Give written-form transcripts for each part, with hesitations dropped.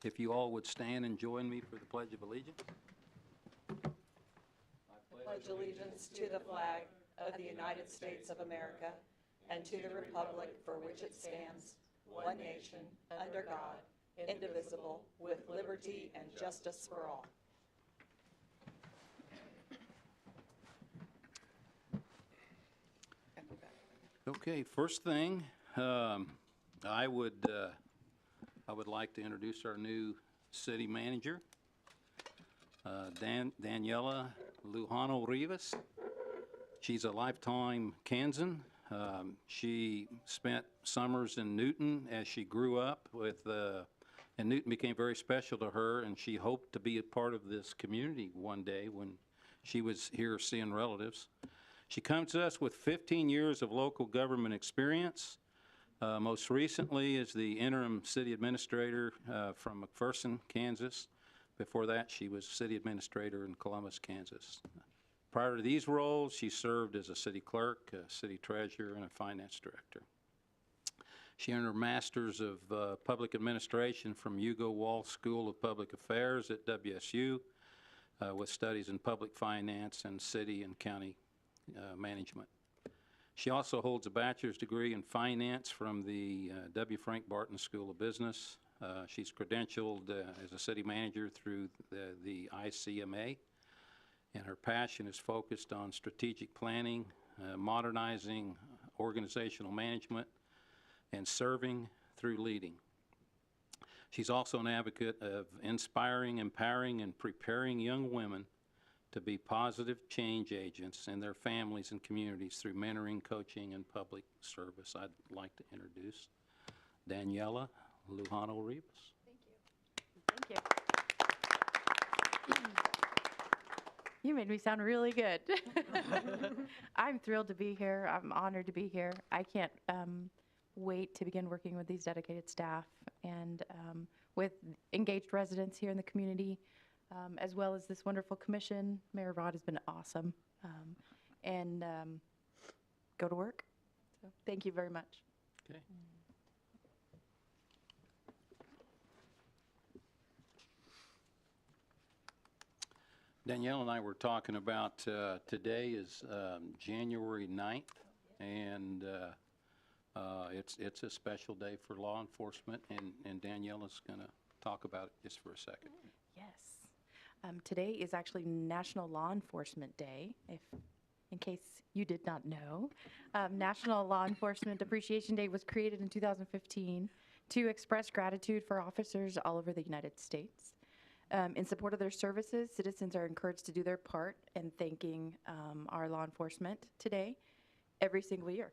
If you all would stand and join me for the Pledge of Allegiance. Pledge allegiance to the flag of the United States of America and to the republic for which it stands, one nation, under God, indivisible, with liberty and justice for all. Okay, first thing, I would like to introduce our new city manager, Daniela Lujano Rivas. She's a lifetime Kansan. She spent summers in Newton as she grew up and Newton became very special to her, and she hoped to be a part of this community one day when she was here seeing relatives. She comes to us with 15 years of local government experience. Most recently is the interim city administrator from McPherson, Kansas. Before that, she was city administrator in Columbus, Kansas. Prior to these roles, she served as a city clerk, a city treasurer, and a finance director. She earned her master's of public administration from Hugo Walsh School of Public Affairs at WSU with studies in public finance and city and county management. She also holds a bachelor's degree in finance from the W. Frank Barton School of Business. She's credentialed as a city manager through the ICMA, and her passion is focused on strategic planning, modernizing organizational management, and serving through leading. She's also an advocate of inspiring, empowering, and preparing young women to be positive change agents in their families and communities through mentoring, coaching, and public service. I'd like to introduce Daniela Lujano Rivas. Thank you. Thank you. You made me sound really good. I'm thrilled to be here. I'm honored to be here. I can't wait to begin working with these dedicated staff and with engaged residents here in the community, as well as this wonderful commission. Mayor Rod has been awesome. And go to work. So thank you very much. Okay. Danielle and I were talking about today is January 9th, and it's a special day for law enforcement, and Daniela's going to talk about it just for a second. Yes. Today is actually National Law Enforcement Day, in case you did not know. National Law Enforcement Appreciation Day was created in 2015 to express gratitude for officers all over the United States. In support of their services, citizens are encouraged to do their part in thanking our law enforcement today, every single year.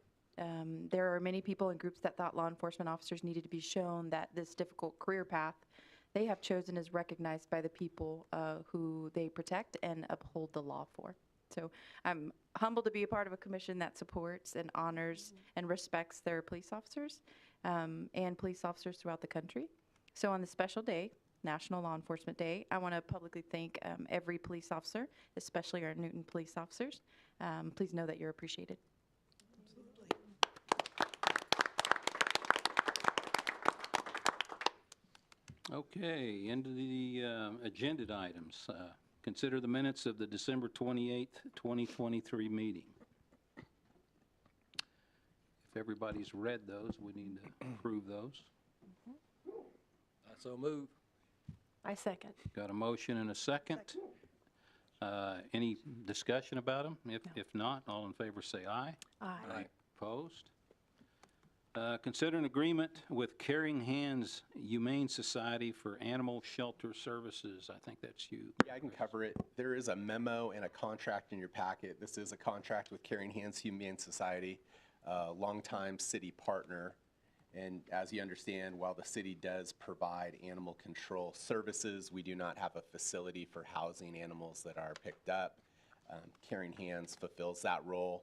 There are many people and groups that thought law enforcement officers needed to be shown that this difficult career path they have chosen is recognized by the people who they protect and uphold the law for. So I'm humbled to be a part of a commission that supports and honors and respects their police officers and police officers throughout the country. So on this special day, National Law Enforcement Day, I want to publicly thank every police officer, especially our Newton police officers. Please know that you're appreciated. Okay, into the agenda items. Consider the minutes of the December 28th, 2023 meeting. If everybody's read those, we need to approve those. I so move. I second. Got a motion and a second. Any discussion about them? If not, all in favor say aye. Aye. Opposed? Consider an agreement with Caring Hands Humane Society for animal shelter services. I think that's you. Yeah, I can cover it. There is a memo and a contract in your packet. This is a contract with Caring Hands Humane Society, a longtime city partner. And as you understand, while the city does provide animal control services, we do not have a facility for housing animals that are picked up. Caring Hands fulfills that role.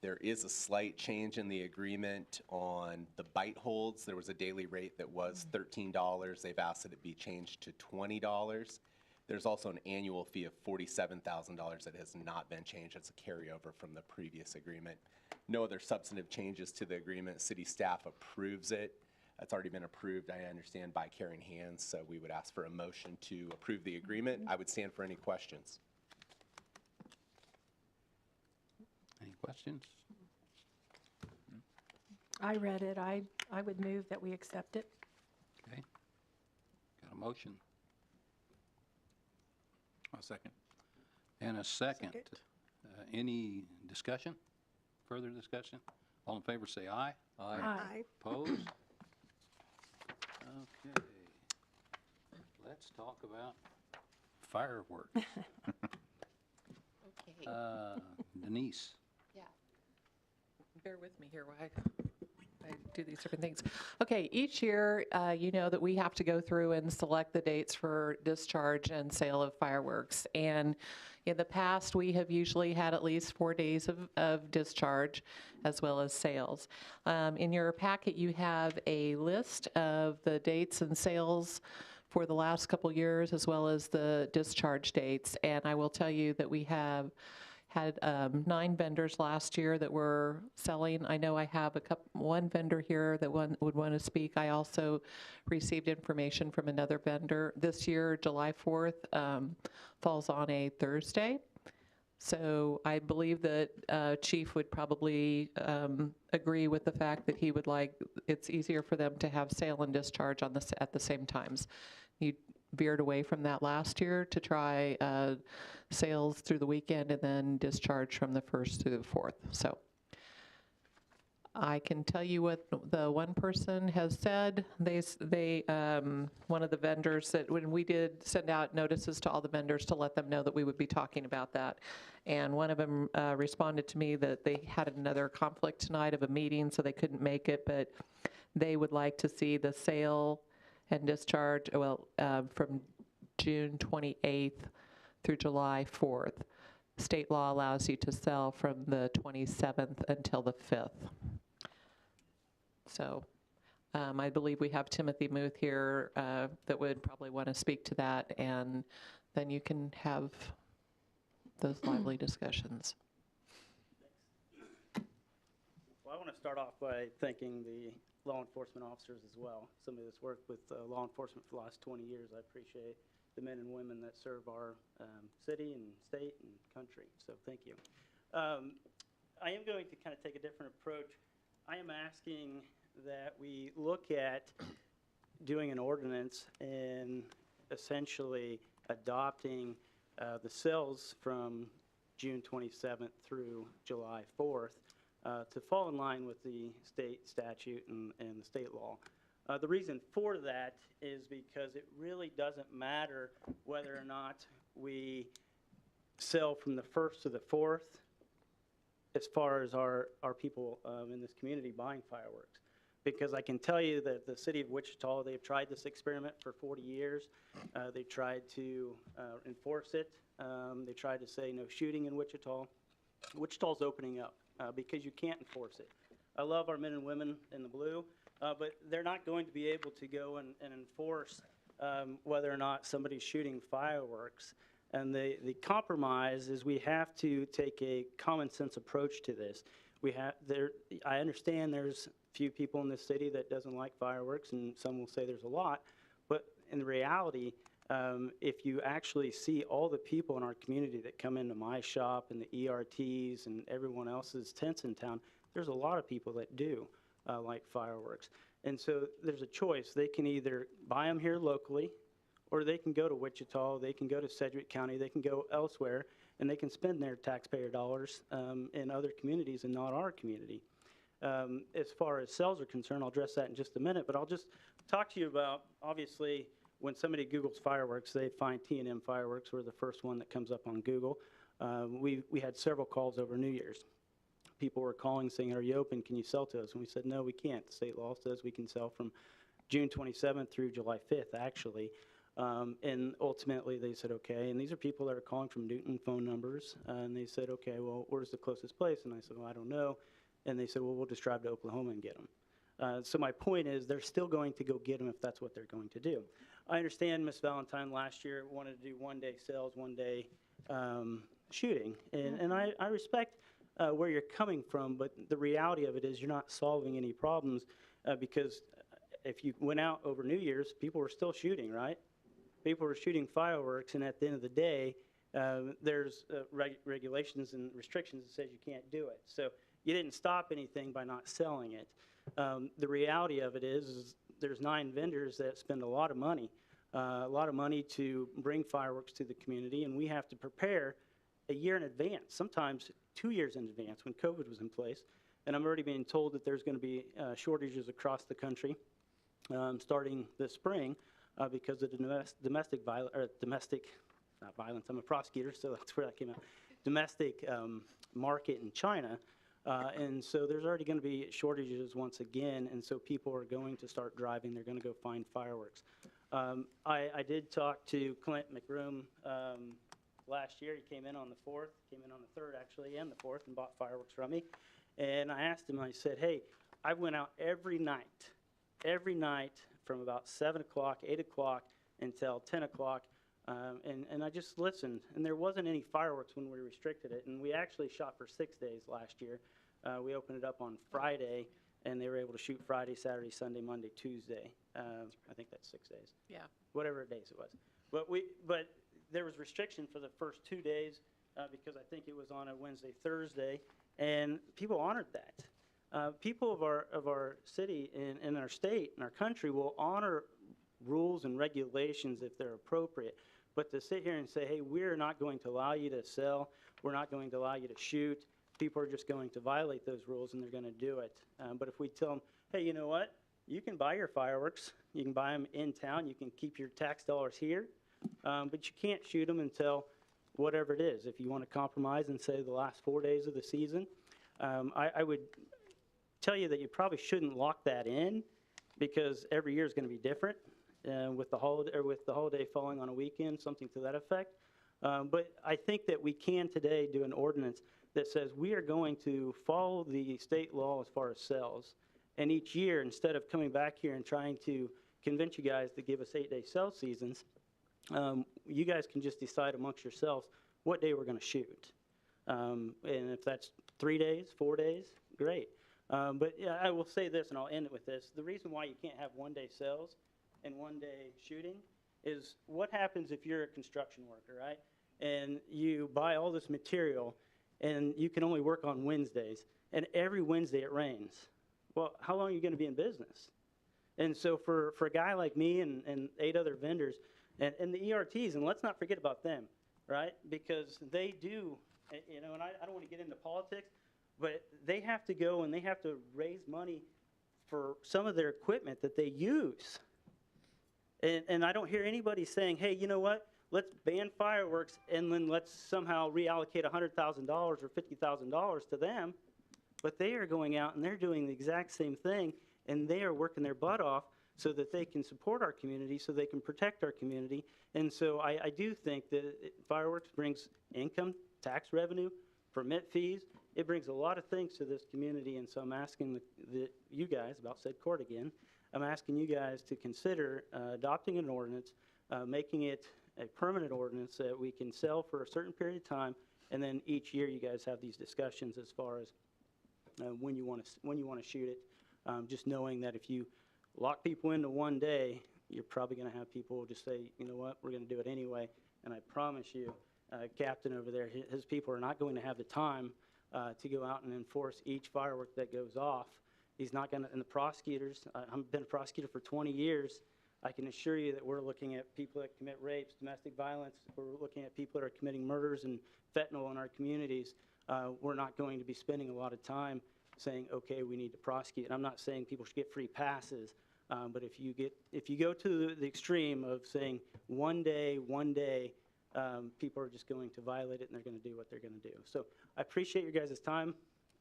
There is a slight change in the agreement on the bite holds. There was a daily rate that was $13. They've asked that it be changed to $20. There's also an annual fee of $47,000 that has not been changed. It's a carryover from the previous agreement. No other substantive changes to the agreement. City staff approves it. It's already been approved, I understand, by Caring Hands, so we would ask for a motion to approve the agreement. I would stand for any questions. Any questions? I read it. I would move that we accept it. Okay. Got a motion I'll second. and a second. Any discussion? Further discussion? All in favor, say aye. Aye. Opposed? Okay. Let's talk about fireworks. Okay, Denise? yeah. Bear with me here while I do these different things. Okay, each year, you know that we have to go through and select the dates for discharge and sale of fireworks. And in the past, we have usually had at least 4 days of discharge as well as sales. In your packet, you have a list of the dates and sales for the last couple years as well as the discharge dates. And I will tell you that we have had 9 vendors last year that were selling. I know I have one vendor here that would want to speak. I also received information from another vendor. This year, July 4th falls on a Thursday. So I believe that Chief would probably agree with the fact that he would like, it's easier for them to have sale and discharge on at the same times. You veered away from that last year to try sales through the weekend and then discharge from the 1st through the 4th. So I can tell you what the one person has said. One of the vendors that when we did send out notices to all the vendors to let them know that we would be talking about that. And one of them responded to me that they had another conflict tonight of a meeting, so they couldn't make it, but they would like to see the sale and discharge, from June 28th through July 4th. State law allows you to sell from the 27th until the 5th. So I believe we have Timothy Muth here that would probably want to speak to that, and then you can have those lively discussions. Well, I want to start off by thanking the law enforcement officers as well. Somebody that's worked with law enforcement for the last 20 years. I appreciate the men and women that serve our city and state and country. So thank you. I am going to kind of take a different approach. I am asking that we look at doing an ordinance and essentially adopting the sales from June 27th through July 4th to fall in line with the state statute and the state law. The reason for that is because it really doesn't matter whether or not we sell from the 1st to the 4th as far as our people in this community buying fireworks. Because I can tell you that the city of Wichita, they've tried this experiment for 40 years. They tried to enforce it. They tried to say no shooting in Wichita. Wichita's opening up because you can't enforce it. I love our men and women in the blue, but they're not going to be able to go and enforce whether or not somebody's shooting fireworks. And the compromise is we have to take a common sense approach to this. I understand there's few people in this city that doesn't like fireworks, and some will say there's a lot, but in reality, if you actually see all the people in our community that come into my shop and the ERTs and everyone else's tents in town, there's a lot of people that do like fireworks. And so there's a choice. They can either buy them here locally, or they can go to Wichita, they can go to Sedgwick County, they can go elsewhere, and they can spend their taxpayer dollars in other communities and not our community. As far as sales are concerned, I'll address that in just a minute, but I'll just talk to you about, obviously, when somebody Googles fireworks, they find T&M fireworks. We're the first one that comes up on Google. We had several calls over New Year's. People were calling saying, are you open? Can you sell to us? And we said, no, we can't. The state law says we can sell from June 27th through July 5th, actually. And ultimately, they said, okay. And these are people that are calling from Newton phone numbers. And they said, okay, well, where's the closest place? And I said, well, I don't know. And they said, well, we'll just drive to Oklahoma and get them. So my point is they're still going to go get them if that's what they're going to do. I understand Ms. Valentine last year wanted to do one-day sales, one-day shooting. And I respect where you're coming from, but the reality of it is you're not solving any problems because if you went out over New Year's, people were still shooting, right? People were shooting fireworks, and at the end of the day, there's regulations and restrictions that says you can't do it. So you didn't stop anything by not selling it. The reality of it is there's 9 vendors that spend a lot of money to bring fireworks to the community, and we have to prepare a year in advance, sometimes 2 years in advance when COVID was in place. And I'm already being told that there's going to be shortages across the country starting this spring because of the domestic not violence, I'm a prosecutor, so that's where that came out, domestic market in China. And so there's already going to be shortages once again, and so people are going to start driving. They're going to go find fireworks. I did talk to Clint McRoom last year. He came in on the 4th, came in on the 3rd actually, and the 4th, and bought fireworks from me. And I asked him, I said, hey, I went out every night from about 7 o'clock, 8 o'clock until 10 o'clock, and I just listened. And there wasn't any fireworks when we restricted it. And we actually shot for 6 days last year. We opened it up on Friday, and they were able to shoot Friday, Saturday, Sunday, Monday, Tuesday. I think that's 6 days. Yeah. Whatever days it was. But there was restriction for the first 2 days because I think it was on a Wednesday, Thursday, and people honored that. People of our city and our state and our country will honor rules and regulations if they're appropriate. But to sit here and say, hey, we're not going to allow you to sell, we're not going to allow you to shoot, people are just going to violate those rules and they're going to do it. But if we tell them, hey, you know what? You can buy your fireworks. You can buy them in town. You can keep your tax dollars here. But you can't shoot them until whatever it is. If you want to compromise and say the last 4 days of the season, I would tell you that you probably shouldn't lock that in because every year is going to be different with the holiday falling on a weekend, something to that effect. But I think that we can today do an ordinance that says we are going to follow the state law as far as sales. And each year, instead of coming back here and trying to convince you guys to give us 8-day sale seasons, you guys can just decide amongst yourselves what day we're going to shoot. And if that's 3 days, 4 days, great. But yeah, I will say this, and I'll end it with this. The reason why you can't have 1-day sales and 1-day shooting is what happens if you're a construction worker, right? And you buy all this material, and you can only work on Wednesdays, and every Wednesday it rains. Well, how long are you going to be in business? And so for a guy like me and 8 other vendors, and the ERTs, and let's not forget about them, right? Because they do, you know, and I don't want to get into politics, but they have to go and they have to raise money for some of their equipment that they use. And I don't hear anybody saying, hey, you know what? Let's ban fireworks and then let's somehow reallocate $100,000 or $50,000 to them. But they are going out and they're doing the exact same thing, and they are working their butt off so that they can support our community, so they can protect our community. And so I do think that fireworks brings income, tax revenue, permit fees. It brings a lot of things to this community, and so I'm asking you guys, about said court again, I'm asking you guys to consider adopting an ordinance, making it a permanent ordinance that we can sell for a certain period of time, and then each year you guys have these discussions as far as when you want to shoot it. Just knowing that if you lock people into 1 day, you're probably going to have people just say, you know what, we're going to do it anyway. And I promise you, Captain over there, his people are not going to have the time to go out and enforce each firework that goes off. He's not going to, and the prosecutors, I've been a prosecutor for 20 years. I can assure you that we're looking at people that commit rapes, domestic violence. We're looking at people that are committing murders and fentanyl in our communities. We're not going to be spending a lot of time saying, okay, we need to prosecute. And I'm not saying people should get free passes, but if you go to the extreme of saying 1 day, people are just going to violate it and they're going to do what they're going to do. So I appreciate your guys' time.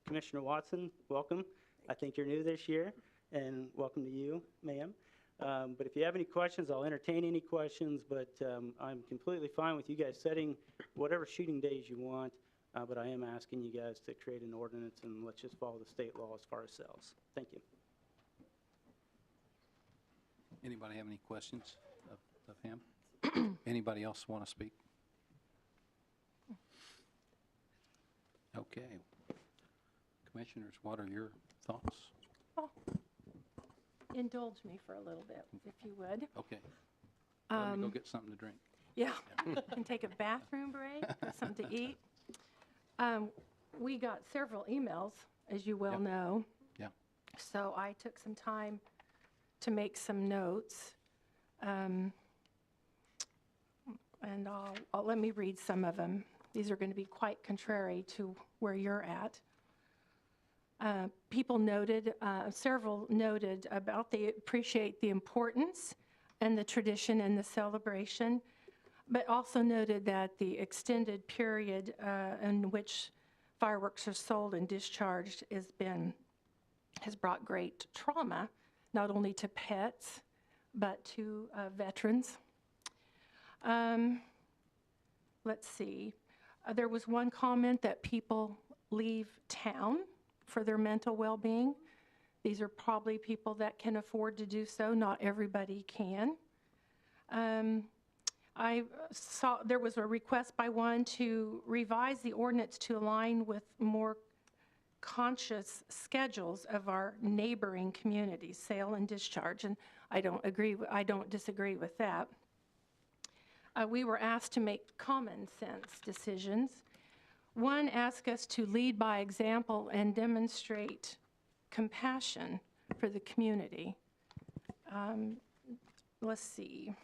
Commissioner Watson, welcome. I think you're new this year, and welcome to you, ma'am. But if you have any questions, I'll entertain any questions, but I'm completely fine with you guys setting whatever shooting days you want, but I am asking you guys to create an ordinance, and let's just follow the state law as far as sales. Thank you. Anybody have any questions of him? Anybody else want to speak? Okay. Commissioners, what are your thoughts? indulge me for a little bit, if you would. Okay. Let me go get something to drink. Yeah, and take a bathroom break, get something to eat. We got several emails, as you well Yeah. know. Yeah. So I took some time to make some notes. And let me read some of them. These are going to be quite contrary to where you're at. People noted, several noted about they appreciate the importance and the tradition and the celebration, but also noted that the extended period in which fireworks are sold and discharged has brought great trauma, not only to pets, but to veterans. Let's see. There was one comment that people leave town for their mental well-being. These are probably people that can afford to do so. Not everybody can. I saw there was a request by one to revise the ordinance to align with more conscious schedules of our neighboring communities, sale and discharge, and I don't disagree with that. We were asked to make common sense decisions. One asked us to lead by example and demonstrate compassion for the community. Let's see.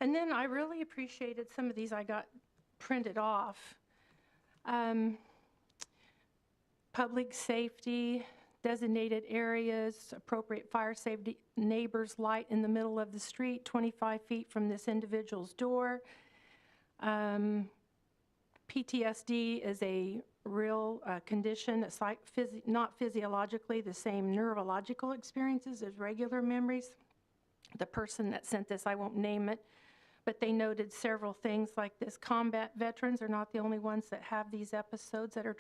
And then I really appreciated some of these I got printed off. Public safety, designated areas, appropriate fire safety, neighbors light in the middle of the street, 25 feet from this individual's door. PTSD is a real condition, it's like not physiologically the same neurological experiences as regular memories. The person that sent this, I won't name it, but they noted several things like this. Combat veterans are not the only ones that have these episodes that are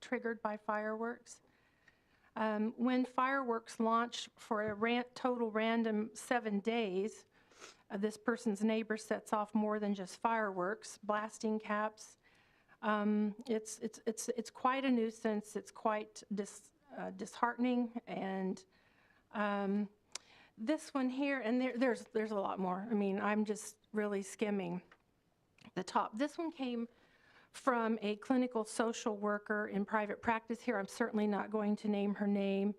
triggered by fireworks. When fireworks launch for a total random 7 days, this person's neighbor sets off more than just fireworks, blasting caps. It's quite a nuisance. It's quite disheartening, and this one here, and there's a lot more. I mean, I'm just really skimming the top. This one came from a clinical social worker in private practice here. I'm certainly not going to name her name.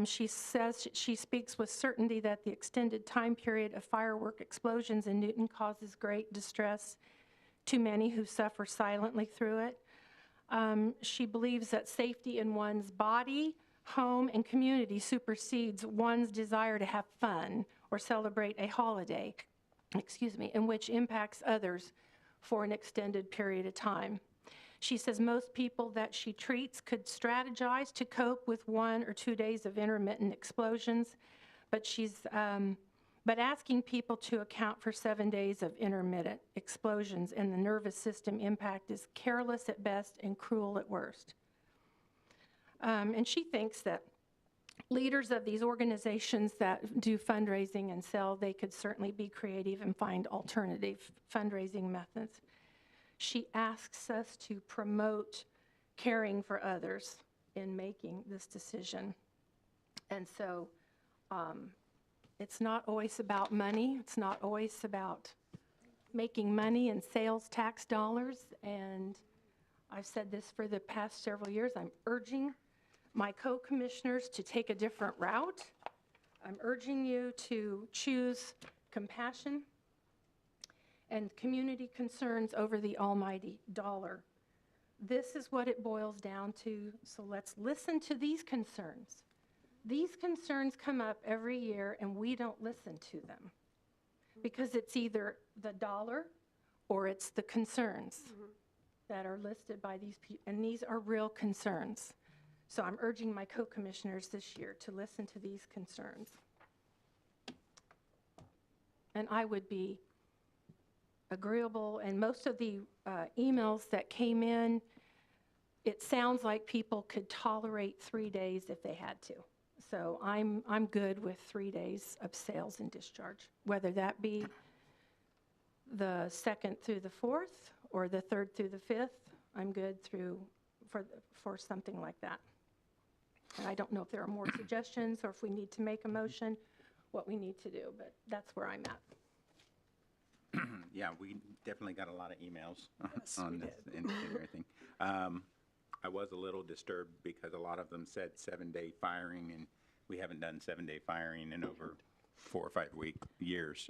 She says she speaks with certainty that the extended time period of firework explosions in Newton causes great distress to many who suffer silently through it. She believes that safety in one's body, home, and community supersedes one's desire to have fun or celebrate a holiday, and which impacts others for an extended period of time. She says most people that she treats could strategize to cope with 1 or 2 days of intermittent explosions, but asking people to account for 7 days of intermittent explosions and the nervous system impact is careless at best and cruel at worst. And she thinks that leaders of these organizations that do fundraising and sell, they could certainly be creative and find alternative fundraising methods. She asks us to promote caring for others in making this decision. And so it's not always about money. It's not always about making money and sales tax dollars. And I've said this for the past several years. I'm urging my co-commissioners to take a different route. I'm urging you to choose compassion and community concerns over the almighty dollar. This is what it boils down to, so let's listen to these concerns. These concerns come up every year and we don't listen to them because it's either the dollar or it's the concerns that are listed by these people, and these are real concerns. So I'm urging my co-commissioners this year to listen to these concerns. And I would be agreeable, and most of the emails that came in, it sounds like people could tolerate 3 days if they had to. So I'm good with 3 days of sales and discharge, whether that be the 2nd through the 4th or the 3rd through the 5th. I'm good for something like that. And I don't know if there are more suggestions or if we need to make a motion, what we need to do, but that's where I'm at. Yeah, we definitely got a lot of emails Yes, on we this and everything. I was a little disturbed because a lot of them said 7-day firing, and we haven't done 7-day firing in over 4 or 5 years.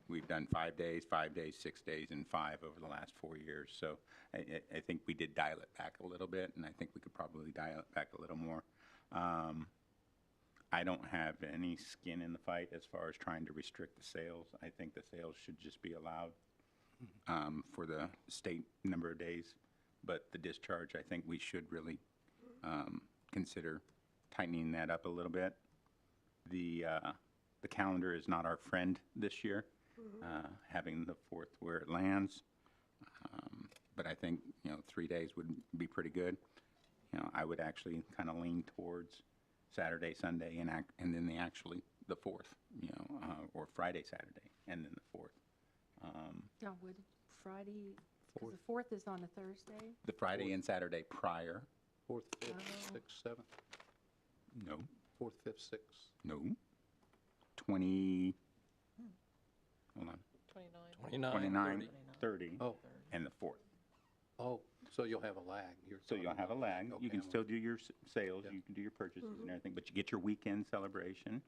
We've done 5 days, 5 days, 6 days, and 5 over the last 4 years. So I think we did dial it back a little bit, and I think we could probably dial it back a little more. I don't have any skin in the fight as far as trying to restrict the sales. I think the sales should just be allowed for the state number of days. But the discharge, I think we should really consider tightening that up a little bit. The calendar is not our friend this year, having the 4th where it lands. But I think, 3 days would be pretty good. I would actually kind of lean towards Saturday, Sunday, and then the 4th, or Friday, Saturday, and then the 4th. Now, would Friday, because the 4th is on a Thursday? The Friday and Saturday prior, 4th, 5th, 6th, 7th, no, 4th, 5th, 6th. no, 20, hold on, 29, 30, Oh, and the 4th. oh, so you'll have a lag. So you'll have a lag. Okay, You can I'm- still do your sales, Yeah. you can do your purchases and everything, but you get your weekend celebration,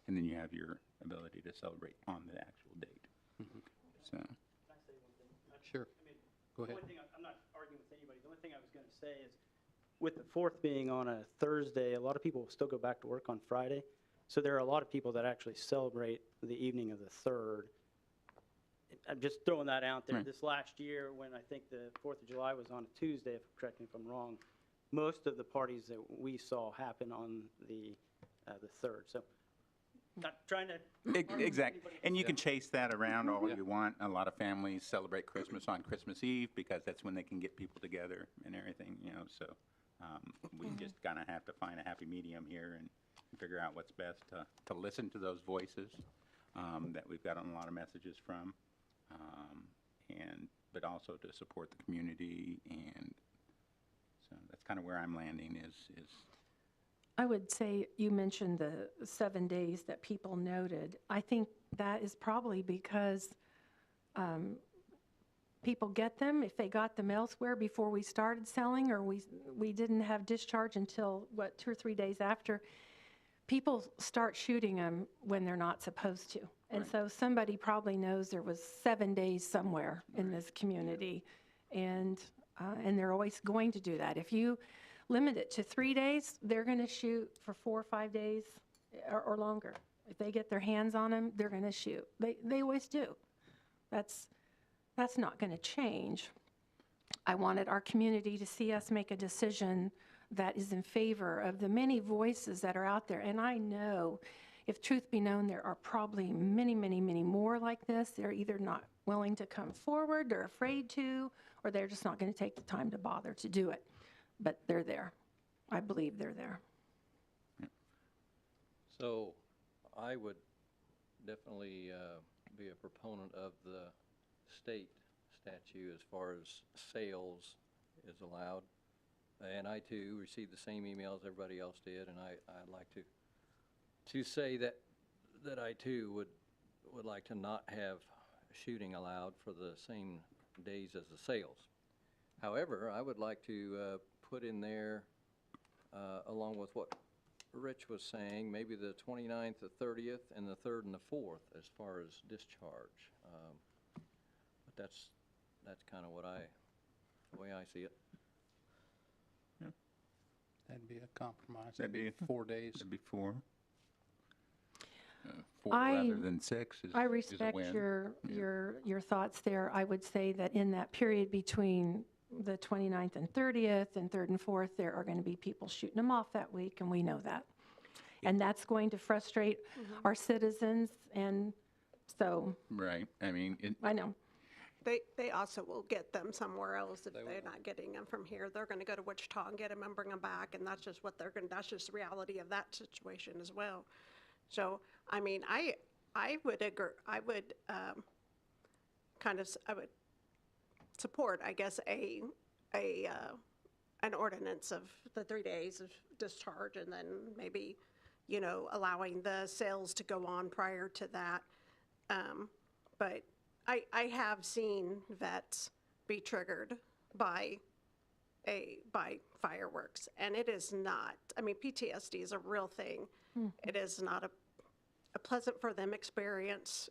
and then you have your ability to celebrate on the actual date. So, Can I say one thing? Sure. Go The ahead. only thing, I'm not arguing with anybody, the only thing I was going to say is, with the 4th being on a Thursday, a lot of people will still go back to work on Friday. So there are a lot of people that actually celebrate the evening of the 3rd. I'm just throwing that out there. Right. This last year, when I think the 4th of July was on a Tuesday, correct me if I'm wrong, most of the parties that we saw happen on the 3rd. So not trying to. argue with exactly. anybody. And you can chase that around all you want. A lot of families celebrate Christmas on Christmas Eve because that's when they can get people together and everything, so we just kind of have to find a happy medium here and figure out what's best to listen to those voices that we've gotten a lot of messages from, but also to support the community. And so that's kind of where I'm landing is I would say, you mentioned the 7 days that people noted. I think that is probably because people get them, if they got them elsewhere before we started selling, or we didn't have discharge until, 2 or 3 days after, people start shooting them when they're not supposed to. And Right. so somebody probably knows there was 7 days somewhere in this community, and they're always going to do that. If you limit it to 3 days, they're going to shoot for 4 or 5 days or longer. If they get their hands on them, they're going to shoot. They always do. That's not going to change. I wanted our community to see us make a decision that is in favor of the many voices that are out there. And I know, if truth be known, there are probably many, many, many more like this. They're either not willing to come forward, they're afraid to, or they're just not going to take the time to bother to do it. But they're there. I believe they're there. So I would definitely be a proponent of the state statute as far as sales is allowed. And I too received the same emails everybody else did, and I'd like to say that I too would like to not have shooting allowed for the same days as the sales. However, I would like to put in there, along with what Rich was saying, maybe the 29th, the 30th, and the 3rd and the 4th as far as discharge. But that's kind of the way I see it. That'd be a compromise. That'd be 4 days. it'd be 4. 4 I- rather than 6 is I is a respect win. your thoughts there. I would say that in that period between the 29th and 30th and 3rd and 4th, there are going to be people shooting them off that week, and we know that. And that's going to frustrate our citizens, and so, Right. I mean, I know. They also will get them somewhere else if they're not getting them from here. They're going to go to Wichita and get them and bring them back, and that's just what they're going, that's just the reality of that situation as well. So, I mean, I would agree, I would I would support, I guess, a an ordinance of the 3 days of discharge, and then maybe, allowing the sales to go on prior to that. But I have seen vets be triggered by fireworks, and it is not, PTSD is a real thing. It is not a pleasant for them experience.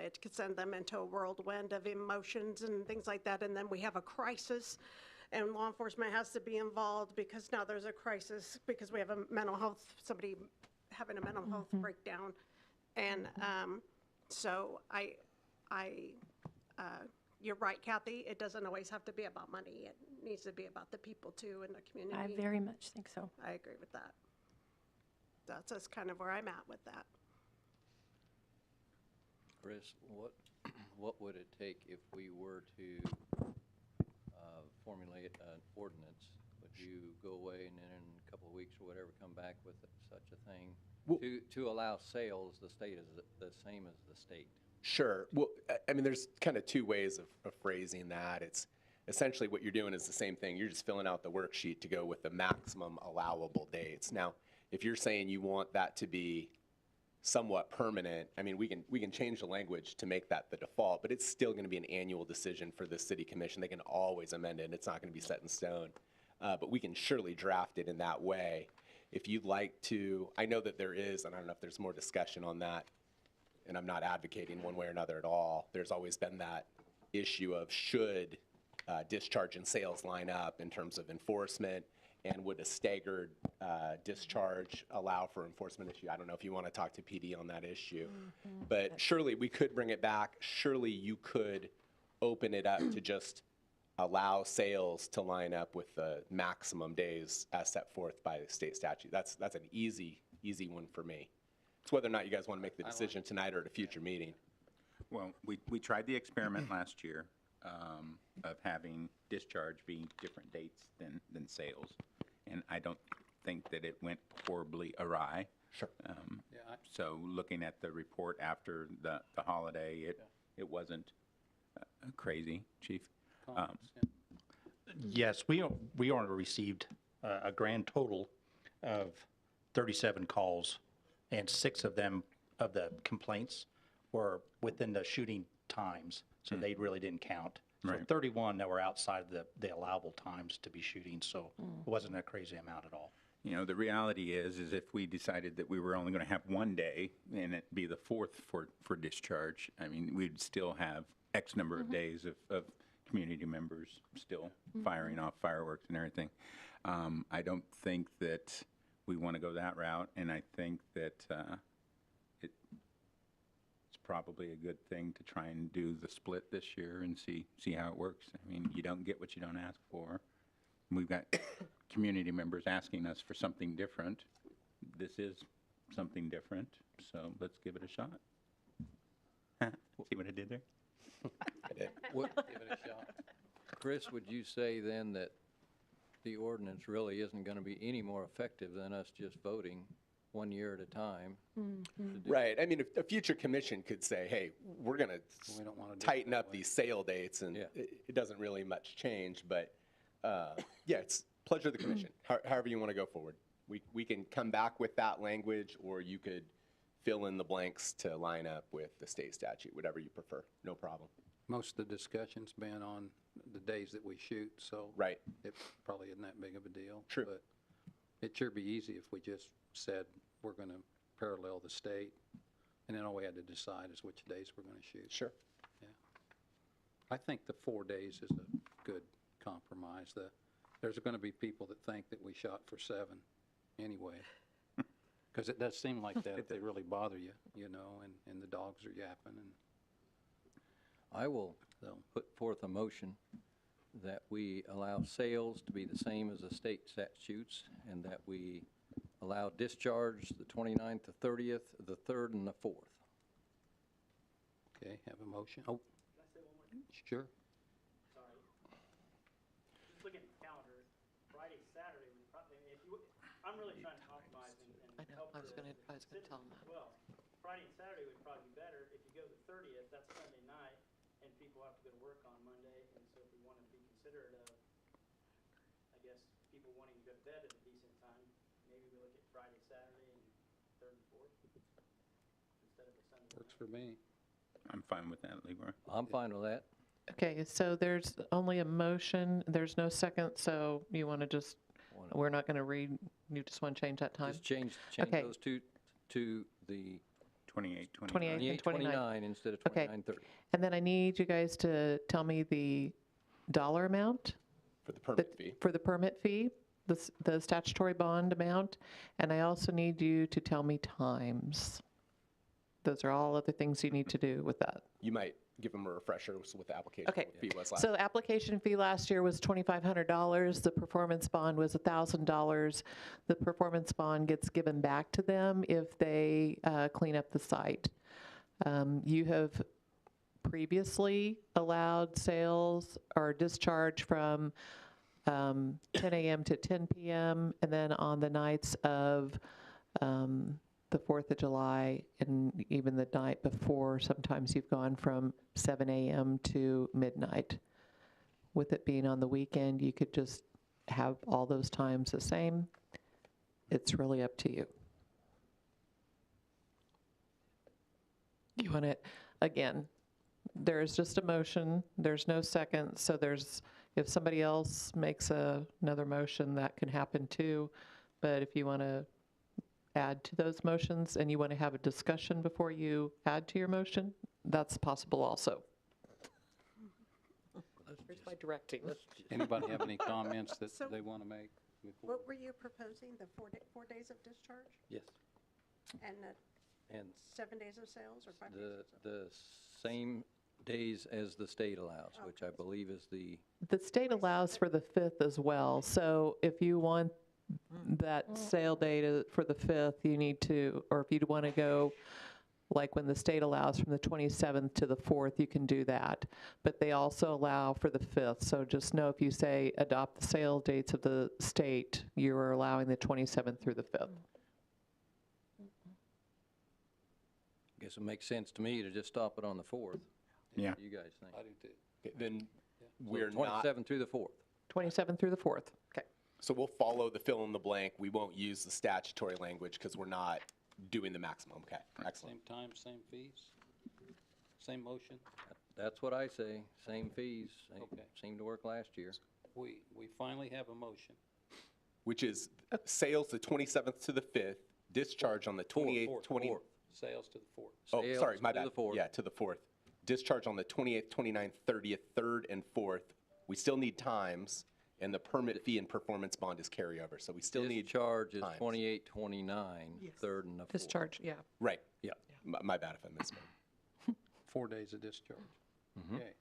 It could send them into a whirlwind of emotions and things like that, and then we have a crisis, and law enforcement has to be involved because now there's a crisis because we have a mental health, somebody having a mental health breakdown. And so you're right, Kathy, it doesn't always have to be about money. It needs to be about the people too in the community. I very much think so. I agree with that. That's just kind of where I'm at with that. Chris, what would it take if we were to formulate an ordinance? Would you go away and then in a couple of weeks or whatever come back with such a thing? Well- To allow sales, the state is the same as the state. Sure. Well, there's kind of two ways of phrasing that. It's essentially what you're doing is the same thing. You're just filling out the worksheet to go with the maximum allowable dates. Now, if you're saying you want that to be somewhat permanent, we can change the language to make that the default, but it's still going to be an annual decision for the city commission. They can always amend it. It's not going to be set in stone. But we can surely draft it in that way. If you'd like to, I know that there is, and I don't know if there's more discussion on that, and I'm not advocating one way or another at all. There's always been that issue of should discharge and sales line up in terms of enforcement, and would a staggered discharge allow for enforcement issue? I don't know if you want to talk to PD on that issue, but surely we could bring it back. Surely you could open it up to just allow sales to line up with the maximum days as set forth by the state statute. That's an easy one for me. It's whether or not you guys want to make the decision tonight or at a future meeting. Well, we tried the experiment last year of having discharge being different dates than sales, and I don't think that it went horribly awry. Sure. So looking at the report after the holiday, it wasn't crazy, Chief. Comments? Yes, we already received a grand total of 37 calls, and 6 of them, of the complaints, were within the shooting times, so they really didn't count. So Right. 31 that were outside of the allowable times to be shooting, so it wasn't a crazy amount at all. The reality is if we decided that we were only going to have one day and it be the 4th for discharge, we'd still have X number of days of community members still firing off fireworks and everything. I don't think that we want to go that route, and I think that it's probably a good thing to try and do the split this year and see how it works. You don't get what you don't ask for. We've got community members asking us for something different. This is something different, so let's give it a shot. See what I did there? Give it a shot. Chris, would you say then that the ordinance really isn't going to be any more effective than us just voting 1 year at a time? Right. A future commission could say, hey, we're going We don't wanna to do it tighten that up way. these sale dates, and Yeah. it doesn't really much change, but it's pleasure of the commission, however you want to go forward. We can come back with that language, or you could fill in the blanks to line up with the state statute, whatever you prefer, no problem. Most of the discussion's been on the days that we shoot, so. Right. It probably isn't that big of a deal. True. But it'd sure be easy if we just said we're going to parallel the state, and then all we had to decide is which days we're going to shoot. Sure. I think the 4 days is a good compromise. There's going to be people that think that we shot for 7 anyway. Because it does seem like that if they really bother you, and the dogs are yapping, and I will so. put forth a motion that we allow sales to be the same as the state statutes, and that we allow discharge the 29th, the 30th, the 3rd, and the 4th. Okay, have a motion. Oh. Sure. Sorry. Just looking at the calendar, Friday, Saturday, we probably, I'm really trying to compromise and I know, help I was the gonna tell them that. as well. Friday and Saturday would probably be better. If you go the 30th, that's Sunday night, and people have to go to work on Monday, and so if we wanted to be considerate of, I guess, people wanting to go to bed at a decent time, maybe we look at Friday, Saturday, and 3rd and 4th instead of a Sunday. Works for me. I'm fine with that, Leroy. I'm fine with that. Okay, so there's only a motion, there's no second, so you want to just, we're not going to read, you just want to change that time? Just change Okay. those two to the 28, 28. 29. 28-29 instead of Okay. 29-30. And then I need you guys to tell me the dollar amount For the permit fee. for the permit fee, the statutory bond amount, and I also need you to tell me times. Those are all other things you need to do with that. You might give them a refresher with the application. Okay, what fee was last. so the application fee last year was $2,500. The performance bond was $1,000. The performance bond gets given back to them if they clean up the site. You have previously allowed sales or discharge from 10 a.m. to 10 p.m. and then on the nights of the 4th of July and even the night before, sometimes you've gone from 7 a.m. to midnight. With it being on the weekend, you could just have all those times the same. It's really up to you. You want it, again, there's just a motion, there's no second, so if somebody else makes another motion, that can happen too. But if you want to add to those motions and you want to have a discussion before you add to your motion, that's possible also. Here's my directing. Anybody have any comments that So- they want to make? before? What were you proposing, the 4 days of discharge Yes. and And 7 days of sales or 5 days of sales? the same days as the state allows, which I believe is the, The state allows for the 5th as well, so if you want that sale date for the 5th, you need to, or if you'd want to go, like when the state allows from the 27th to the 4th, you can do that. But they also allow for the 5th, so just know if you say adopt the sale dates of the state, you are allowing the 27th through the 5th. I guess it makes sense to me to just stop it on the 4th. Yeah. What do you guys think? I do too. Okay, then So we're not, 27th through the 4th. 27th through the 4th, okay. so we'll follow the fill in the blank. We won't use the statutory language because we're not doing the maximum. Okay, excellent. Same time, same fees, same motion? That's what I say, same fees. They Okay. seemed to work last year. We finally have a motion. Which is sales the 27th to the 5th, discharge on the 28th, Fourth, 20. fourth. Sales to the 4th. Oh, Sales sorry, my to bad. the 4th. Yeah, to the 4th. Discharge on the 28th, 29th, 30th, 3rd, and 4th. We still need times, and the permit fee and performance bond is carryover, so we still need. Discharge is times. 28, 29, 3rd and the 4th. Discharge, yeah. Right. Yeah. My bad if I misspoke. 4 days of discharge. Okay.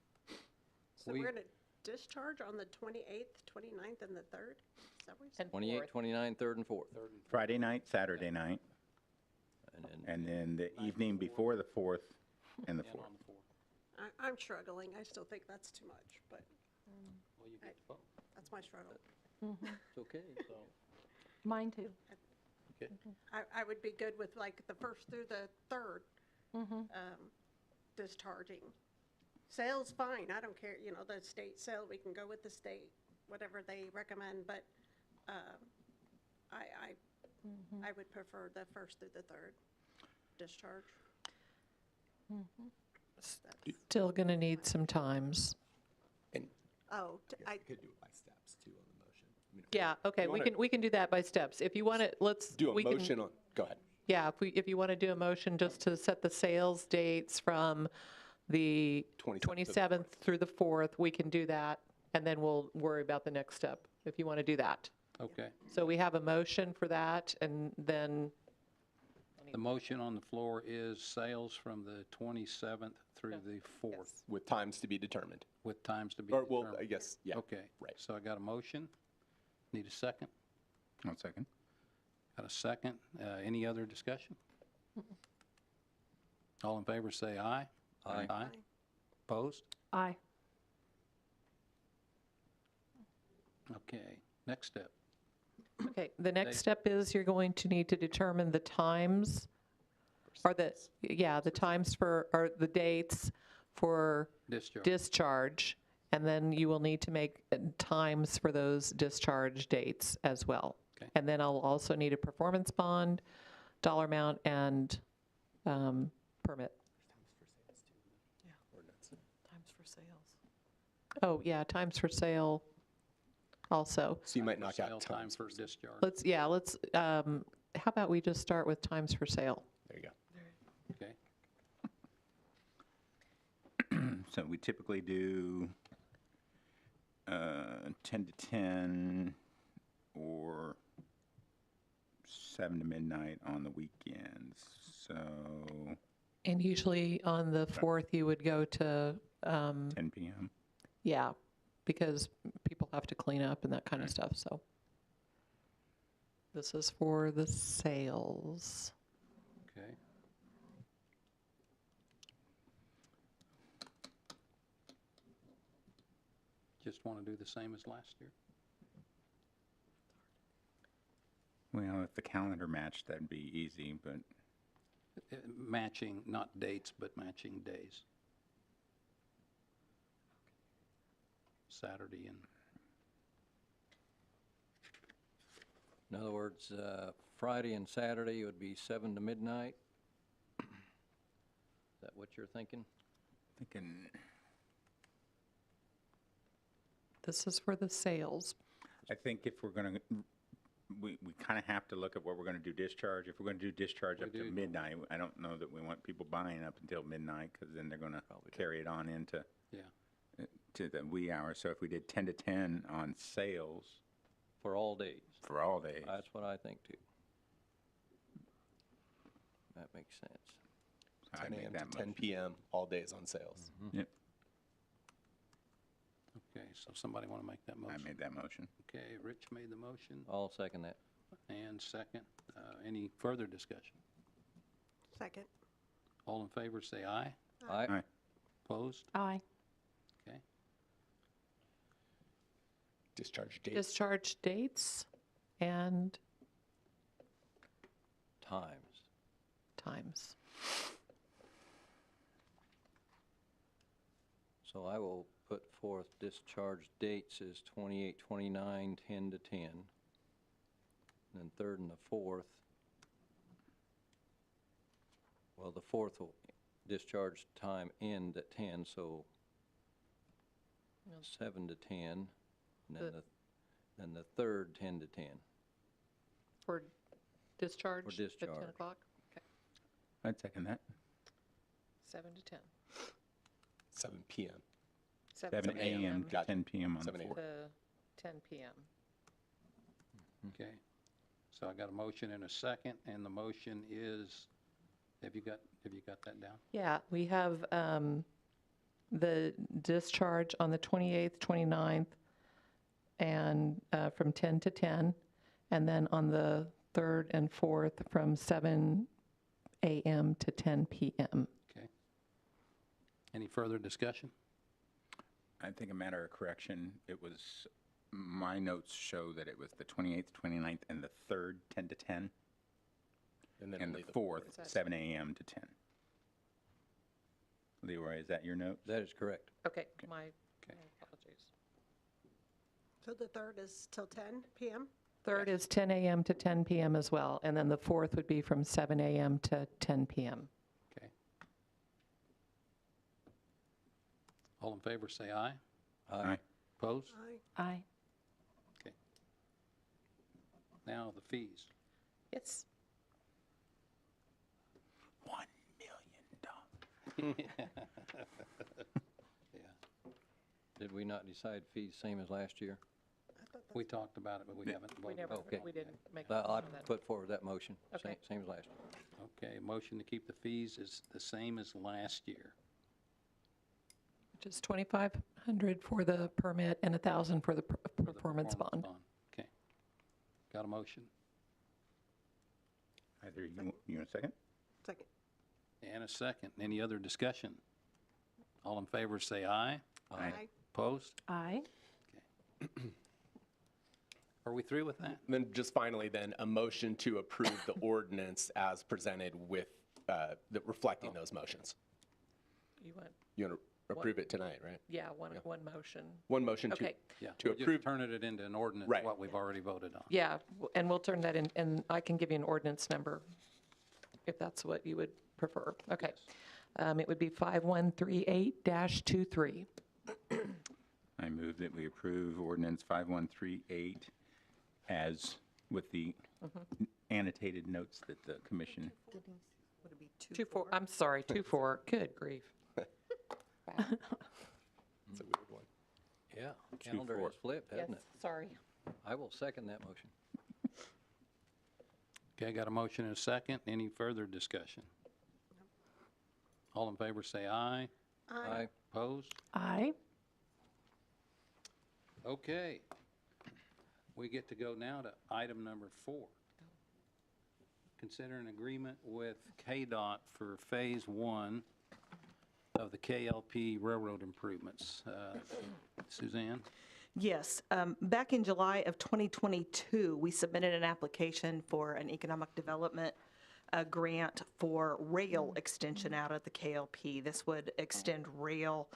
So we- we're going to discharge on the 28th, 29th, and the 3rd? Is that what you said? 28, 29, 3rd and 4th. Friday night, Saturday night, and then the evening before the 4th and the And 4th. on the 4th. I'm struggling. I still think that's too much, but Well, you get the vote. that's my struggle. It's okay. So, Mine too. okay. I would be good with like the 1st through the 3rd discharging. Sales, fine, I don't care, the state sale, we can go with the state, whatever they recommend, but I would prefer the 1st through the 3rd discharge. Still going to need some times. And Oh, I could do it by steps too on the motion. I mean, Yeah, okay, you we wanna can do that by steps. If you want to, let's. Do we a can- motion on, go ahead. Yeah, if you want to do a motion just to set the sales dates from the 27th through the 4th, we can do that, and then we'll worry about the next step, if you want to do that. Okay. So we have a motion for that, and then, The motion on the floor is sales from the 27th through the 4th, With times to be determined. with times to be Or, well, I determined. guess, yeah. Okay. Right. So I got a motion. Need a second? 1 second. Got a second. Any other discussion? All in favor, say aye. Aye. Aye. Opposed? Aye. Okay. Next step. okay, the next Date. step is you're going to need to determine the times, or the times for, or the dates for Discharge. discharge, And then you will need to make times for those discharge dates as well. Okay. And then I'll also need a performance bond, dollar amount, and permit. Times for sales. Oh, yeah, times for sale also. So you might For knock sale out time times. for discharge. Let's, how about we just start with times for sale? There you go. Okay. So we typically do 10 to 10 or 7 to midnight on the weekends. So And usually on the 4th, you would go to, 10 p.m. yeah, because people have to clean up and that kind of stuff, so. This is for the sales. Okay. Just want to do the same as last year? Well, if the calendar matched, that'd be easy, but Matching, not dates, but matching days. Saturday and, In other words, Friday and Saturday would be 7 to midnight? Is that what you're thinking? thinking, This is for the sales. I think if we're going to, we kind of have to look at what we're going to do discharge. If we're going to do discharge up to do. midnight, I don't know that we want people buying up until midnight because then they're going to carry it on into yeah. to the wee hours. So if we did 10 to 10 on sales For all days? for all days, That's what I think too. That makes sense. I'd 10 make a.m. that to 10 motion. p.m. all days on sales. Yep, Okay, so somebody want to make that I motion? made that motion. Okay, Rich made the motion, I'll second that. and second. Any further discussion? Second. All in favor, say aye. Aye. Aye. Opposed? Aye. Okay. Discharge dates. Discharge dates and Times. times. So I will put forth discharge dates as 28, 29, 10 to 10. And then 3rd and the 4th. Well, the 4th will discharge time end at 10, so 7 to 10. And then the 3rd, 10 to 10. For discharge? For At 10 discharge. o'clock? Okay. I'd second that. 7 to 10. 7 p.m. 7 a.m. to Gotcha. 10 p.m. on the 7 a.m. 4th. To 10 p.m. Okay. So I got a motion and a second, and the motion is, have you got that down? Yeah, we have the discharge on the 28th, 29th, and from 10 to 10, and then on the 3rd and 4th from 7 a.m. to 10 p.m. Okay. Any further discussion? I think a matter of correction, it was, my notes show that it was the 28th, 29th, and the 3rd, 10 to 10, And then and the only 4th, 7 a.m. to 10. Leroy, is that your note? That is correct. Okay, my apologies. So the 3rd is till 10 p.m.? 3rd is 10 a.m. to 10 p.m. as well, and then the 4th would be from 7 a.m. to 10 p.m. Okay. All in favor, say aye. Aye. Opposed? Aye. Aye. Okay. Now the fees. Yes. $1 million. Yeah, Did we not decide fees same as last year? we talked about it, but we haven't voted. Okay. We didn't make a I motion on that. put forward that motion, Okay. same as last year. Okay, motion to keep the fees is the same as last year. Which is $2,500 for the permit and $1,000 for the for the performance bond. Okay. Got a motion Either you want a second? Second. and a second. Any other discussion? All in favor, say aye. Aye. Opposed? Aye. Are we through with that? Then just finally, then, a motion to approve the ordinance as presented with, reflecting those motions. You want, You want approve it tonight, right? Yeah, one motion. One motion to, Okay. Yeah, to we're just approve. turning it into an ordinance, Right. what we've already voted on. Yeah, and we'll turn that in, and I can give you an ordinance number if that's what you would prefer. Okay. It would be 5138-23. I move that we approve ordinance 5138 as with the annotated notes that the commission. Would it be 24, I'm sorry, 24, good grief. It's a weird one. Yeah, calendar 2-4. has flipped, Yes, hasn't it? sorry. I will second that motion. Okay, got a motion and a second. Any further discussion? All in favor, say aye. Aye. Opposed? Aye. Okay. We get to go now to item number 4. Consider an agreement with KDOT for Phase 1 of the KLP railroad improvements. Suzanne? Yes. Back in July of 2022, we submitted an application for an economic development grant for rail extension out of the KLP. This would extend rail.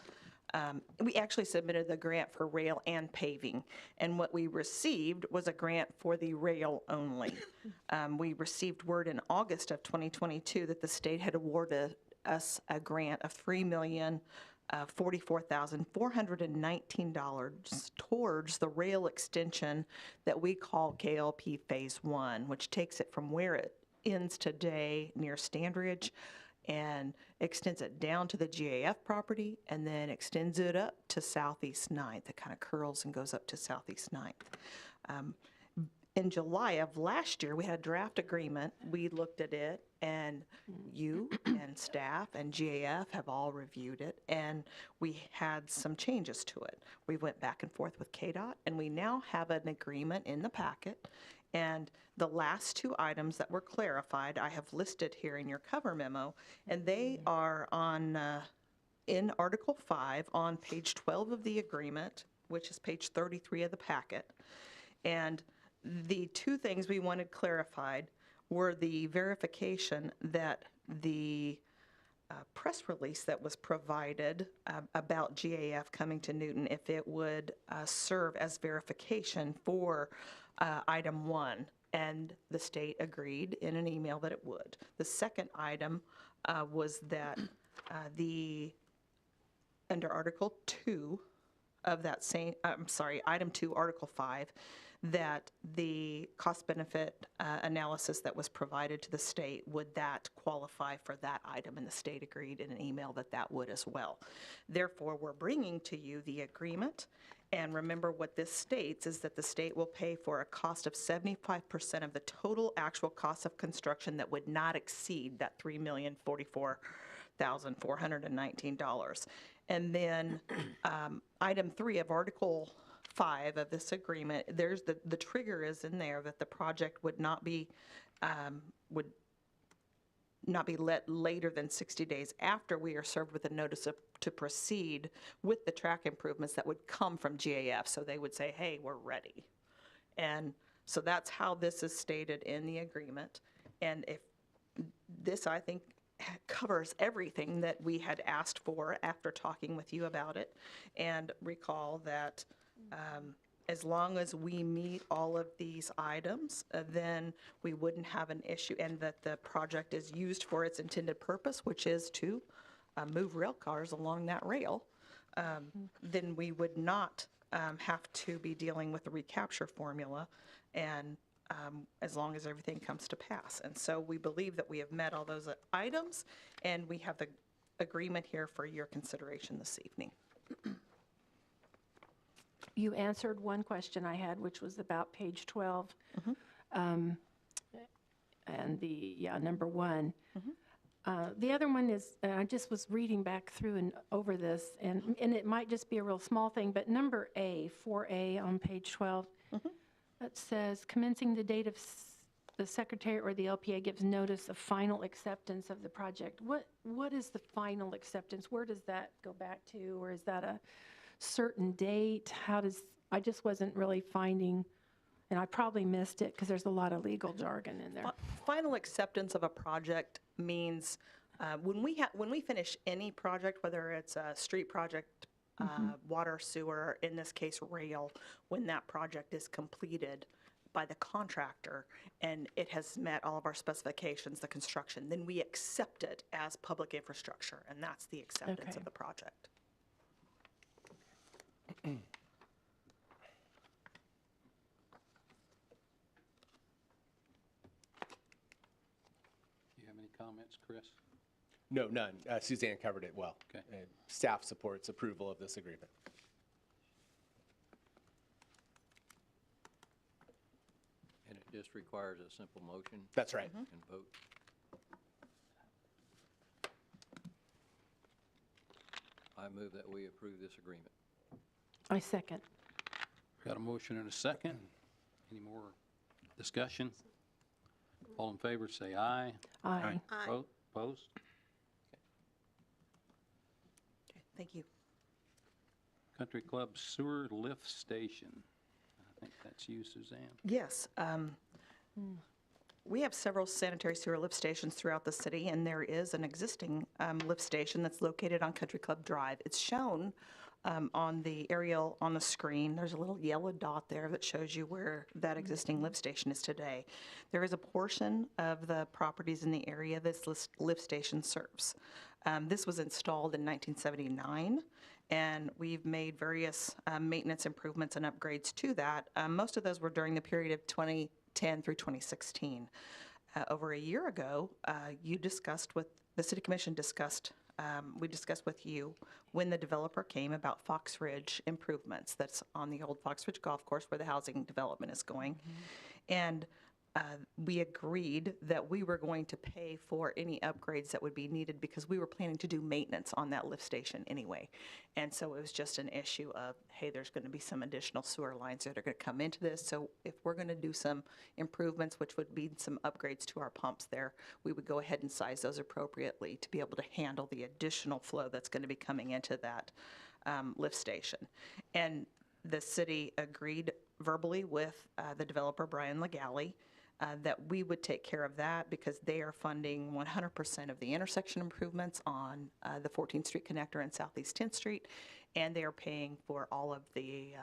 We actually submitted the grant for rail and paving, and what we received was a grant for the rail only. We received word in August of 2022 that the state had awarded us a grant of $3,044,419 towards the rail extension that we call KLP Phase 1, which takes it from where it ends today near Standridge and extends it down to the GAF property and then extends it up to Southeast 9th. It kind of curls and goes up to Southeast 9th. In July of last year, we had a draft agreement. We looked at it, and you and staff and GAF have all reviewed it, and we had some changes to it. We went back and forth with KDOT, and we now have an agreement in the packet. And the last 2 items that were clarified, I have listed here in your cover memo, and they are on in Article 5 on page 12 of the agreement, which is page 33 of the packet. And the 2 things we wanted clarified were the verification that the press release that was provided about GAF coming to Newton, if it would serve as verification for item 1, and the state agreed in an email that it would. The second item was that under Article 2 of that same, item 2, Article 5, that the cost-benefit analysis that was provided to the state, would that qualify for that item? And the state agreed in an email that that would as well. Therefore, we're bringing to you the agreement. And remember, what this states is that the state will pay for a cost of 75% of the total actual cost of construction that would not exceed that $3,044,419. And then item 3 of Article 5 of this agreement, there's the trigger is in there that the project would not be let later than 60 days after we are served with a notice to proceed with the track improvements that would come from GAF. So they would say, hey, we're ready. And so that's how this is stated in the agreement. And if this, I think, covers everything that we had asked for after talking with you about it. And recall that as long as we meet all of these items, then we wouldn't have an issue, and that the project is used for its intended purpose, which is to move rail cars along that rail, then we would not have to be dealing with the recapture formula, and as long as everything comes to pass. And so we believe that we have met all those items, and we have the agreement here for your consideration this evening. You answered one question I had, which was about page 12. And number 1. The other one is, I just was reading back through and over this, and it might just be a real small thing, but number A, 4A on page 12, it says, commencing the date of the secretary or the LPA gives notice of final acceptance of the project. What is the final acceptance? Where does that go back to? Or is that a certain date? I just wasn't really finding, and I probably missed it because there's a lot of legal jargon in there. Final acceptance of a project means When we finish any project, whether it's a street project, water, sewer, in this case rail, when that project is completed by the contractor and it has met all of our specifications, the construction, then we accept it as public infrastructure, and that's the acceptance Okay. of the project. Do you have any comments, Chris? No, none. Suzanne covered it well. Okay. And staff supports approval of this agreement. And it just requires a simple motion That's right. and vote. I move that we approve this agreement. I second. Got a motion and a second. Any more discussion? All in favor, say aye. Aye. Aye. Opposed? Okay, thank you. Country Club Sewer Lift Station. I think that's you, Suzanne. Yes. We have several sanitary sewer lift stations throughout the city, and there is an existing lift station that's located on Country Club Drive. It's shown on the aerial on the screen. There's a little yellow dot there that shows you where that existing lift station is today. There is a portion of the properties in the area this lift station serves. This was installed in 1979, and we've made various maintenance improvements and upgrades to that. Most of those were during the period of 2010 through 2016. Over a year ago, the City Commission discussed with you when the developer came about Fox Ridge improvements. That's on the old Fox Ridge Golf Course where the housing development is going. And we agreed that we were going to pay for any upgrades that would be needed because we were planning to do maintenance on that lift station anyway. And so it was just an issue of, hey, there's going to be some additional sewer lines that are going to come into this. So if we're going to do some improvements, which would be some upgrades to our pumps there, we would go ahead and size those appropriately to be able to handle the additional flow that's going to be coming into that lift station. And the city agreed verbally with the developer, Brian Legale, that we would take care of that because they are funding 100% of the intersection improvements on the 14th Street connector and Southeast 10th Street, and they are paying for all of the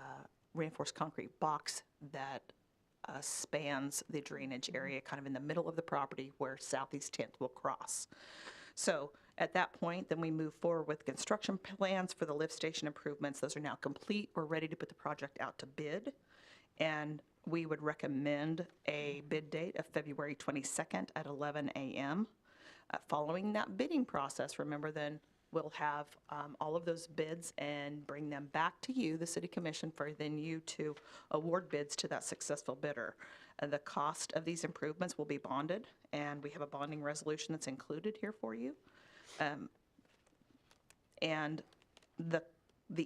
reinforced concrete box that spans the drainage area kind of in the middle of the property where Southeast 10th will cross. So at that point, then we move forward with construction plans for the lift station improvements. Those are now complete. We're ready to put the project out to bid, and we would recommend a bid date of February 22nd at 11 a.m. Following that bidding process, remember then we'll have all of those bids and bring them back to you, the City Commission, for then you to award bids to that successful bidder. The cost of these improvements will be bonded, and we have a bonding resolution that's included here for you. And the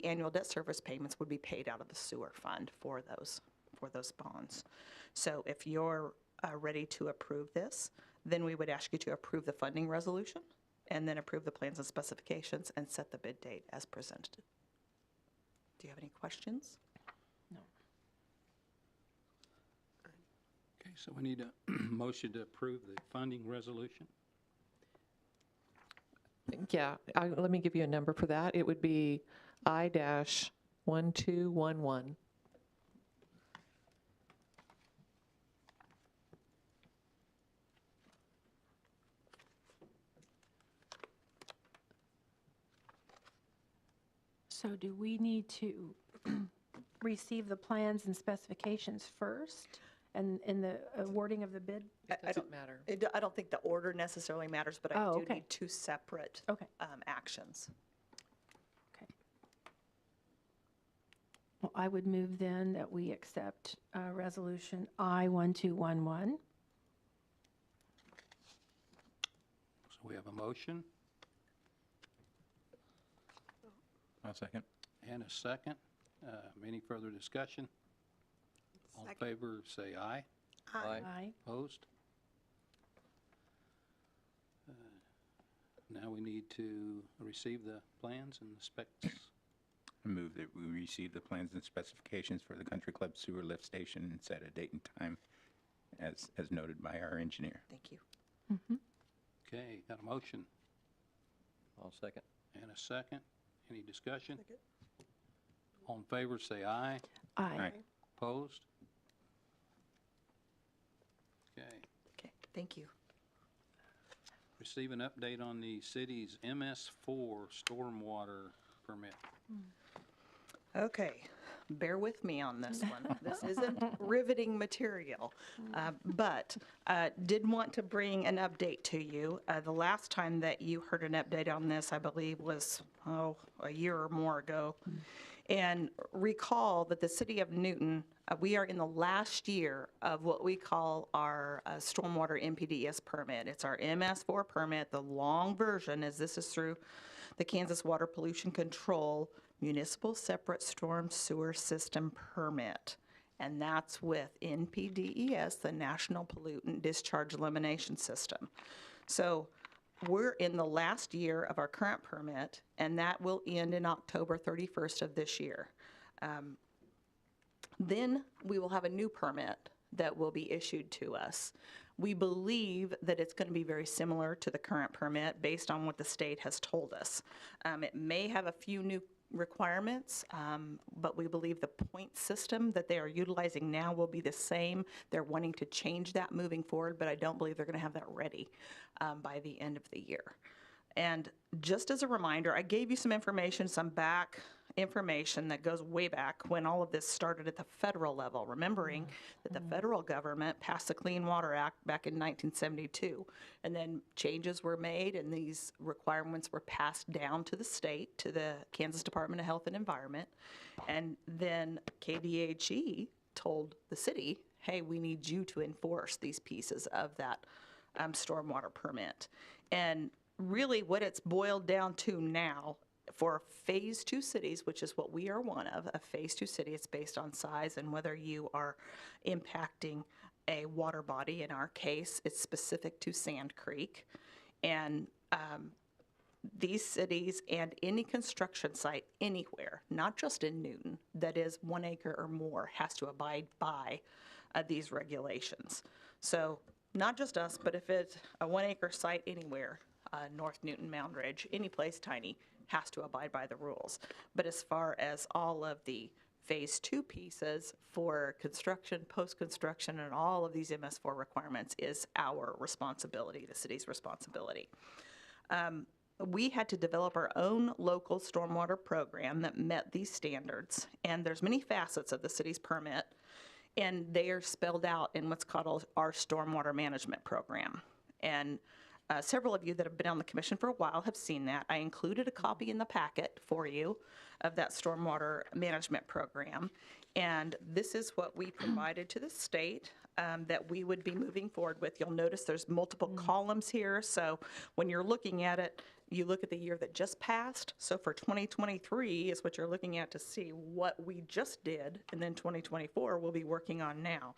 annual debt service payments would be paid out of the sewer fund for those bonds. So if you're ready to approve this, then we would ask you to approve the funding resolution and then approve the plans and specifications and set the bid date as presented. Do you have any questions? Okay, so we need a motion to approve the funding resolution. Yeah, let me give you a number for that. It would be I-1211. So do we need to receive the plans and specifications first and in the awarding of the bid? It doesn't matter. I don't think the order necessarily matters, but I Oh, do okay. need two separate Okay. actions. Okay. Well, I would move then that we accept Resolution I-1211. So we have a motion I'll second. and a second. Any further discussion? All in Second. favor, say aye. Aye. Aye. Opposed? Now we need to receive the plans and the specs. I move that we receive the plans and specifications for the Country Club Sewer Lift Station and set a date and time as noted by our engineer. Thank you. Okay, got a motion I'll second. And a second. Any discussion? All in favor, say aye. Aye. Opposed? Okay. Okay, thank you. Receive an update on the city's MS4 stormwater permit. Okay, bear with me on this one. This isn't riveting material, but did want to bring an update to you. The last time that you heard an update on this, I believe, was, a year or more ago. And recall that the city of Newton, we are in the last year of what we call our stormwater NPDES permit. It's our MS4 permit. The long version is this is through the Kansas Water Pollution Control Municipal Separate Storm Sewer System Permit. And that's with NPDES, the National Pollutant Discharge Elimination System. So we're in the last year of our current permit, and that will end in October 31st of this year. Then we will have a new permit that will be issued to us. We believe that it's going to be very similar to the current permit based on what the state has told us. It may have a few new requirements, but we believe the point system that they are utilizing now will be the same. They're wanting to change that moving forward, but I don't believe they're going to have that ready by the end of the year. And just as a reminder, I gave you some information, some back information that goes way back when all of this started at the federal level, remembering that the federal government passed the Clean Water Act back in 1972. And then changes were made and these requirements were passed down to the state, to the Kansas Department of Health and Environment. And then KDHE told the city, hey, we need you to enforce these pieces of that stormwater permit. And really what it's boiled down to now for phase 2 cities, which is what we are one of, a phase 2 city, it's based on size and whether you are impacting a water body. In our case, it's specific to Sand Creek. And these cities and any construction site anywhere, not just in Newton, that is 1 acre or more has to abide by these regulations. So not just us, but if it's a 1 acre site anywhere, North Newton, Mound Ridge, any place tiny, has to abide by the rules. But as far as all of the phase 2 pieces for construction, post-construction, and all of these MS4 requirements is our responsibility, the city's responsibility. We had to develop our own local stormwater program that met these standards. And there's many facets of the city's permit, and they are spelled out in what's called our stormwater management program. And several of you that have been on the commission for a while have seen that. I included a copy in the packet for you of that stormwater management program. And this is what we provided to the state that we would be moving forward with. You'll notice there's multiple columns here. So when you're looking at it, you look at the year that just passed. So for 2023 is what you're looking at to see what we just did. And then 2024 we'll be working on now.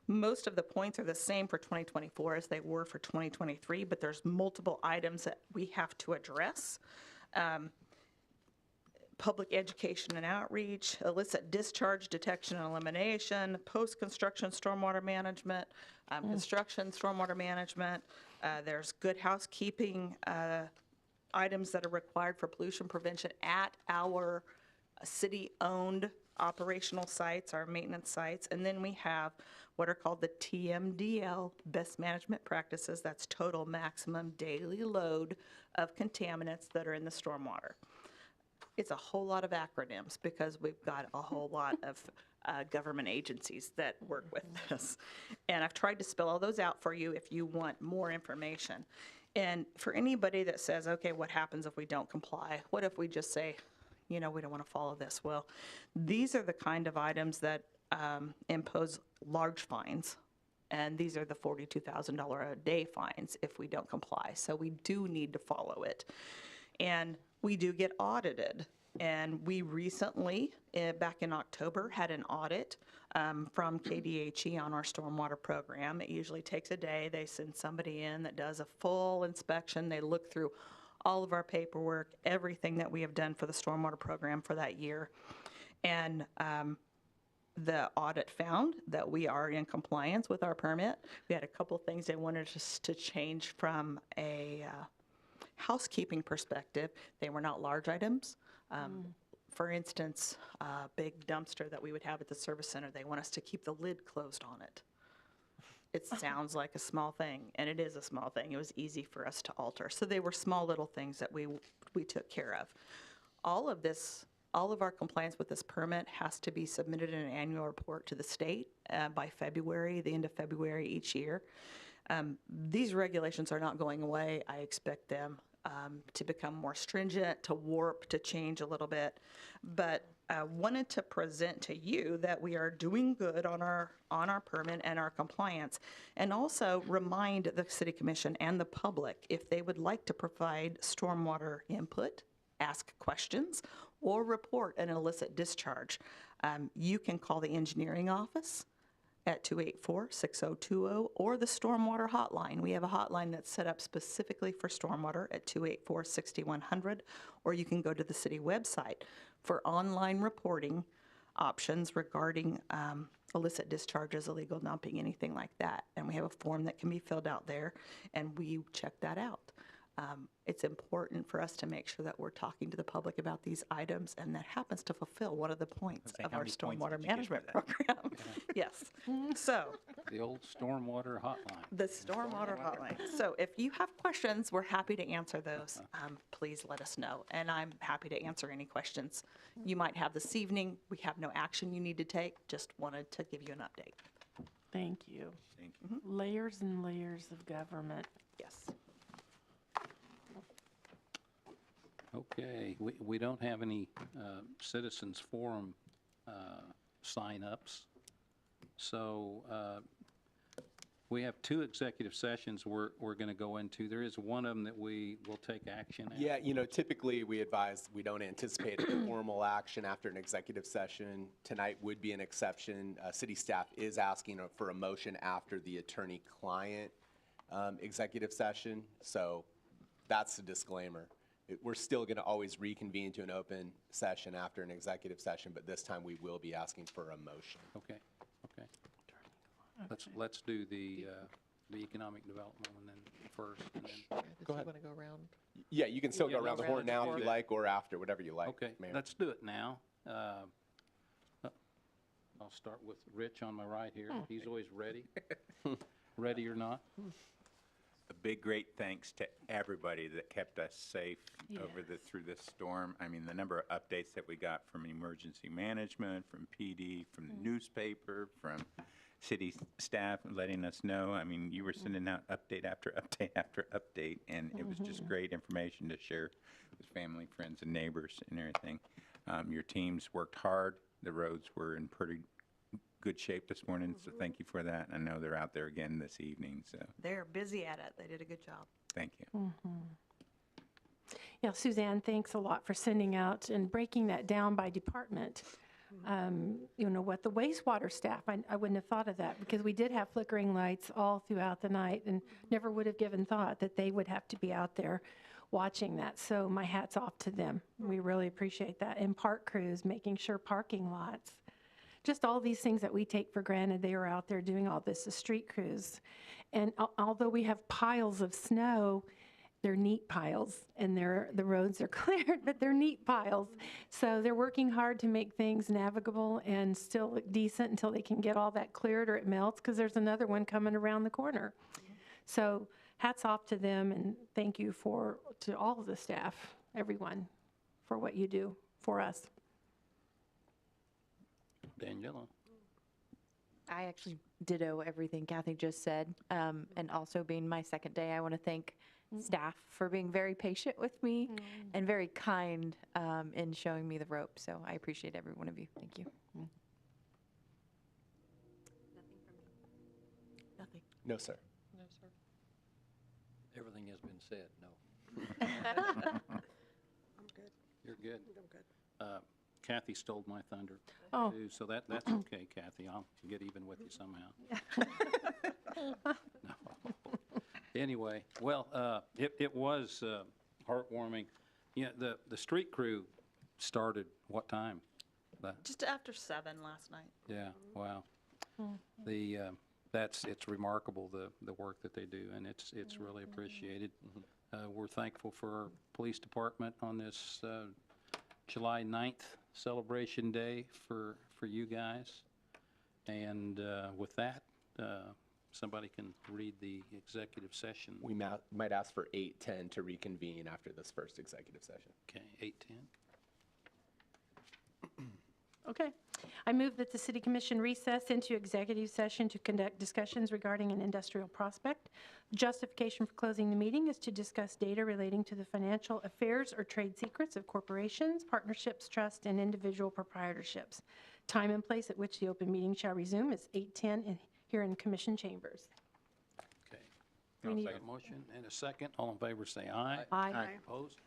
Most of the points are the same for 2024 as they were for 2023, but there's multiple items that we have to address. Public education and outreach, illicit discharge detection and elimination, post-construction stormwater management, construction stormwater management. There's good housekeeping items that are required for pollution prevention at our city-owned operational sites, our maintenance sites. And then we have what are called the TMDL, best management practices. That's total maximum daily load of contaminants that are in the stormwater. It's a whole lot of acronyms because we've got a whole lot of government agencies that work with this. And I've tried to spell all those out for you if you want more information. And for anybody that says, okay, what happens if we don't comply? What if we just say, you know, we don't want to follow this? Well, these are the kind of items that impose large fines. And these are the $42,000 a day fines if we don't comply. So we do need to follow it. And we do get audited. And we recently, back in October, had an audit from KDHE on our stormwater program. It usually takes a day. They send somebody in that does a full inspection. They look through all of our paperwork, everything that we have done for the stormwater program for that year. And the audit found that we are in compliance with our permit. We had a couple things they wanted us to change from a housekeeping perspective, they were not large items. For instance, a big dumpster that we would have at the service center, they want us to keep the lid closed on it. It sounds like a small thing, and it is a small thing. It was easy for us to alter. So they were small little things that we took care of. All of our compliance with this permit has to be submitted in an annual report to the state by February, the end of February each year. These regulations are not going away. I expect them to become more stringent, to warp, to change a little bit. But I wanted to present to you that we are doing good on our permit and our compliance, and also remind the City Commission and the public if they would like to provide stormwater input, ask questions, or report an illicit discharge. You can call the engineering office at 284-6020 or the stormwater hotline. We have a hotline that's set up specifically for stormwater at 284-6100, or you can go to the city website for online reporting options regarding illicit discharges, illegal dumping, anything like that. And we have a form that can be filled out there, and we check that out. It's important for us to make sure that we're talking to the public about these items, and that happens to fulfill one of the points say, of how our many points stormwater did you get management for that? program. Yes. So, The old stormwater hotline. the stormwater hotline. So if you have questions, we're happy to answer those. Please let us know, and I'm happy to answer any questions you might have this evening. We have no action you need to take, just wanted to give you an update. Thank you. Thank you. Layers and layers of government. Yes. Okay, we don't have any citizens forum sign-ups. So we have 2 executive sessions we're going to go into. There is one of them that we will take action at. Yeah, typically we advise we don't anticipate a formal action after an executive session. Tonight would be an exception. City staff is asking for a motion after the attorney-client executive session, so that's the disclaimer. We're still going to always reconvene to an open session after an executive session, but this time we will be asking for a motion. Okay. Let's do the economic development one then first, and then. Go ahead. Want to go around? Yeah, you can still Yeah, go around the horn now if you like, or after, whatever you like. Okay, Mayor. let's do it now. I'll start with Rich on my right here. He's always ready. Ready or not? A big, great thanks to everybody that kept us safe through this storm. I mean, the number of updates that we got from emergency management, from PD, from the newspaper, from city staff letting us know. I mean, you were sending out update after update after update, and it was just great information to share with family, friends, and neighbors and everything. Your teams worked hard. The roads were in pretty good shape this morning, so thank you for that. I know they're out there again this evening, so They're busy at it. They did a good job. thank you. Yeah, Suzanne, thanks a lot for sending out and breaking that down by department. What the wastewater staff, I wouldn't have thought of that, because we did have flickering lights all throughout the night, and never would have given thought that they would have to be out there watching that. So my hat's off to them. We really appreciate that. And park crews, making sure parking lots, just all these things that we take for granted, they were out there doing all this, the street crews. And although we have piles of snow, they're neat piles, and the roads are cleared, but they're neat piles. So they're working hard to make things navigable and still look decent until they can get all that cleared or it melts, because there's another one coming around the corner. So hats off to them, and thank you to all of the staff, everyone, for what you do for us. Daniela. I actually ditto everything Kathy just said. And also being my second day, I want to thank staff for being very patient with me and very kind in showing me the rope. So I appreciate every one of you. Thank you. Nothing. No, sir. No, sir. Everything has been said, no. I'm good. You're good. I'm good. Kathy stole my thunder, Oh. too, so that's okay, Kathy. I'll get even with you somehow. No. Anyway, well, it was heartwarming. Yeah, the street crew started what time? Just after 7 last night. Yeah, wow. It's remarkable, the work that they do, and it's really appreciated. We're thankful for our police department on this July 9th celebration day for you guys. And with that, somebody can read the executive session. We might ask for 8:10 to reconvene after this first executive session. Okay, 8:10. Okay. I move that the City Commission recess into executive session to conduct discussions regarding an industrial prospect. Justification for closing the meeting is to discuss data relating to the financial affairs or trade secrets of corporations, partnerships, trusts, and individual proprietorships. Time and place at which the open meeting shall resume is 8:10 here in Commission chambers. Okay. We need- Got a motion and a second. All in favor, say aye. Aye. Opposed?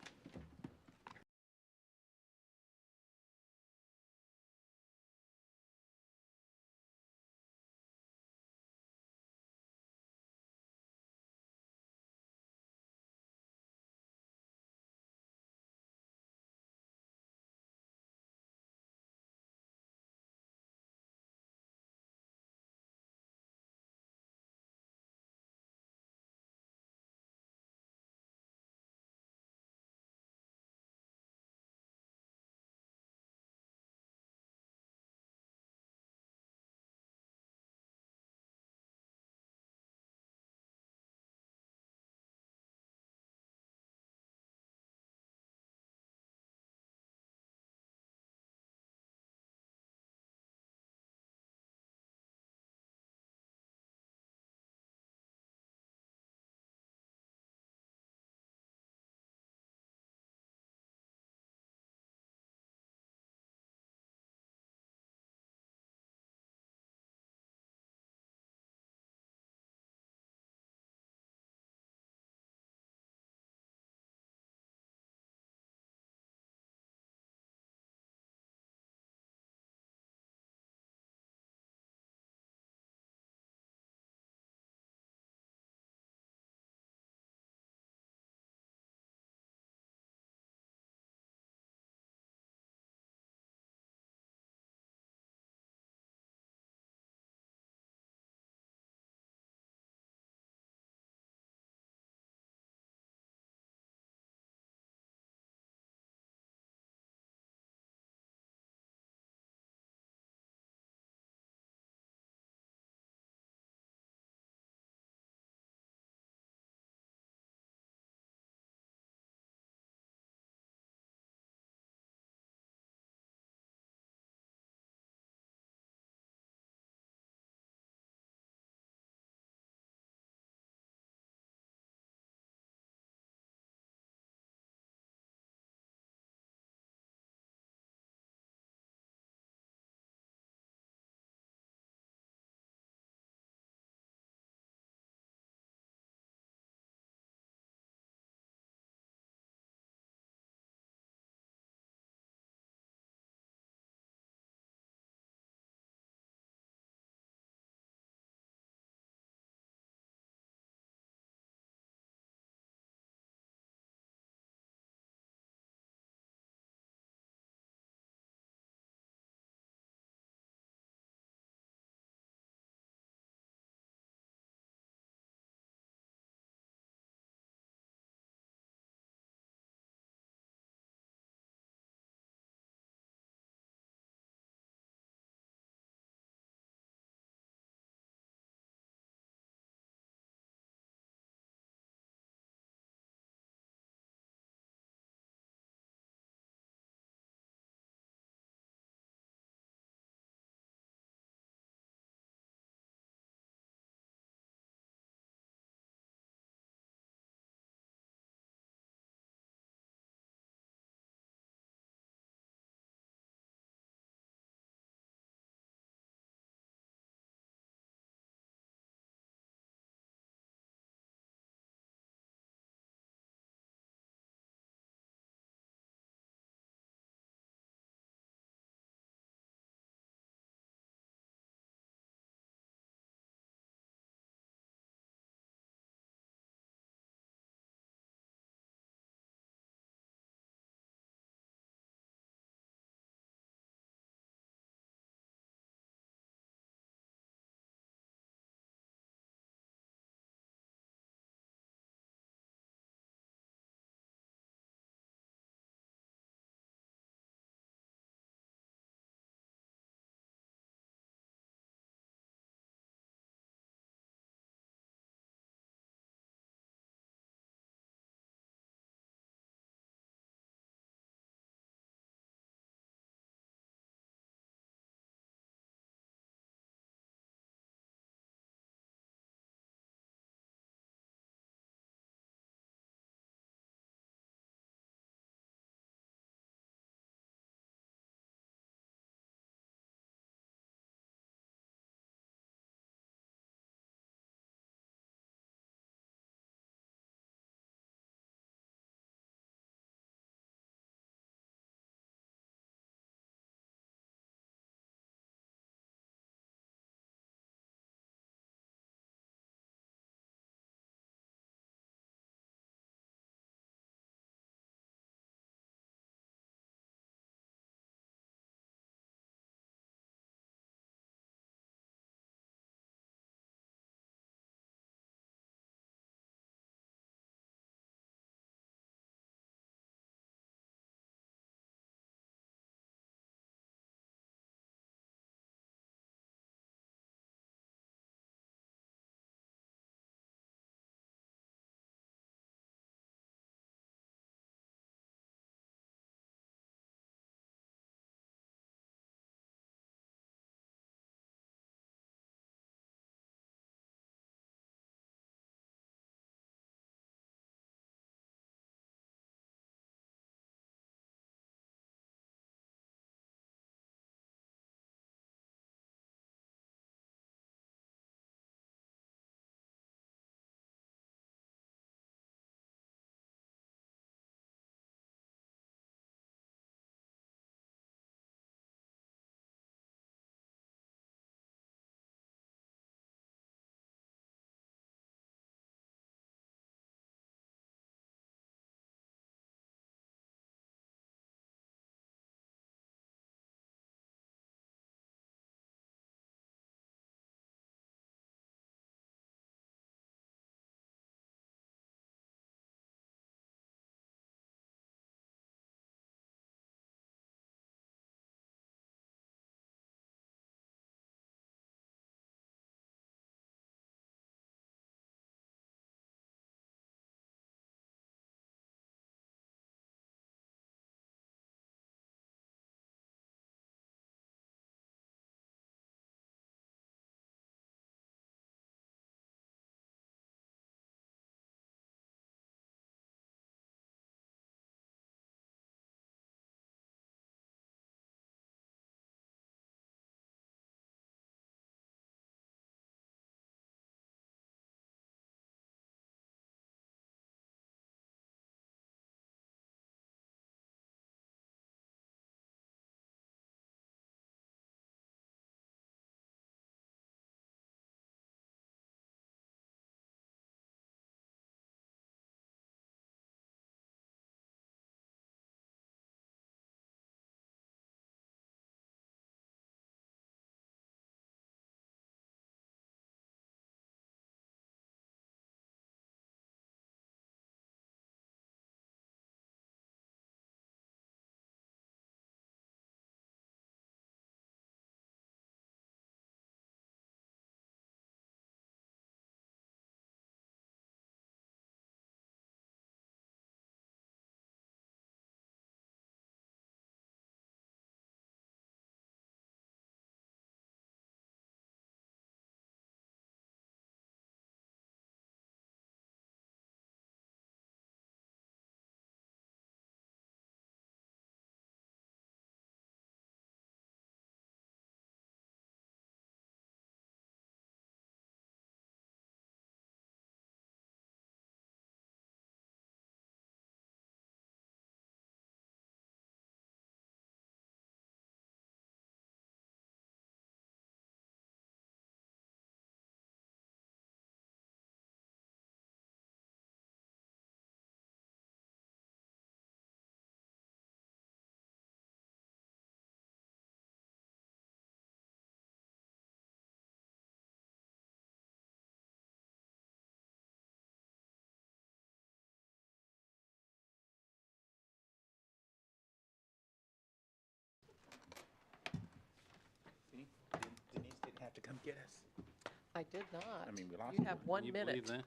to come get us. I did not. I mean, we lost You one. have 1 Can you believe minute.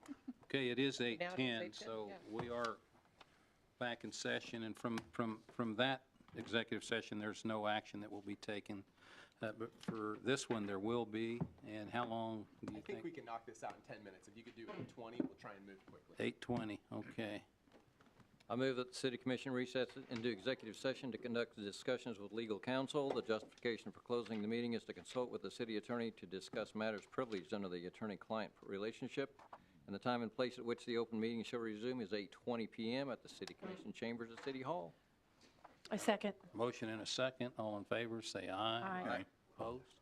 that? Okay, it is Now it is 8:10, 8:10, so yeah. we are back in session, and from that executive session, there's no action that will be taken. But for this one, there will be, and how long do I you think we think? can knock this out in 10 minutes. If you could do 8:20, we'll try and move quickly. 8:20, okay. I move that the city commission recess into executive session to conduct the discussions with legal counsel. The justification for closing the meeting is to consult with the city attorney to discuss matters privileged under the attorney-client relationship. And the time and place at which the open meeting shall resume is 8:20 PM at the city commission chambers at City Hall. A second. Motion and a second. All in favor, say aye. Aye. Opposed?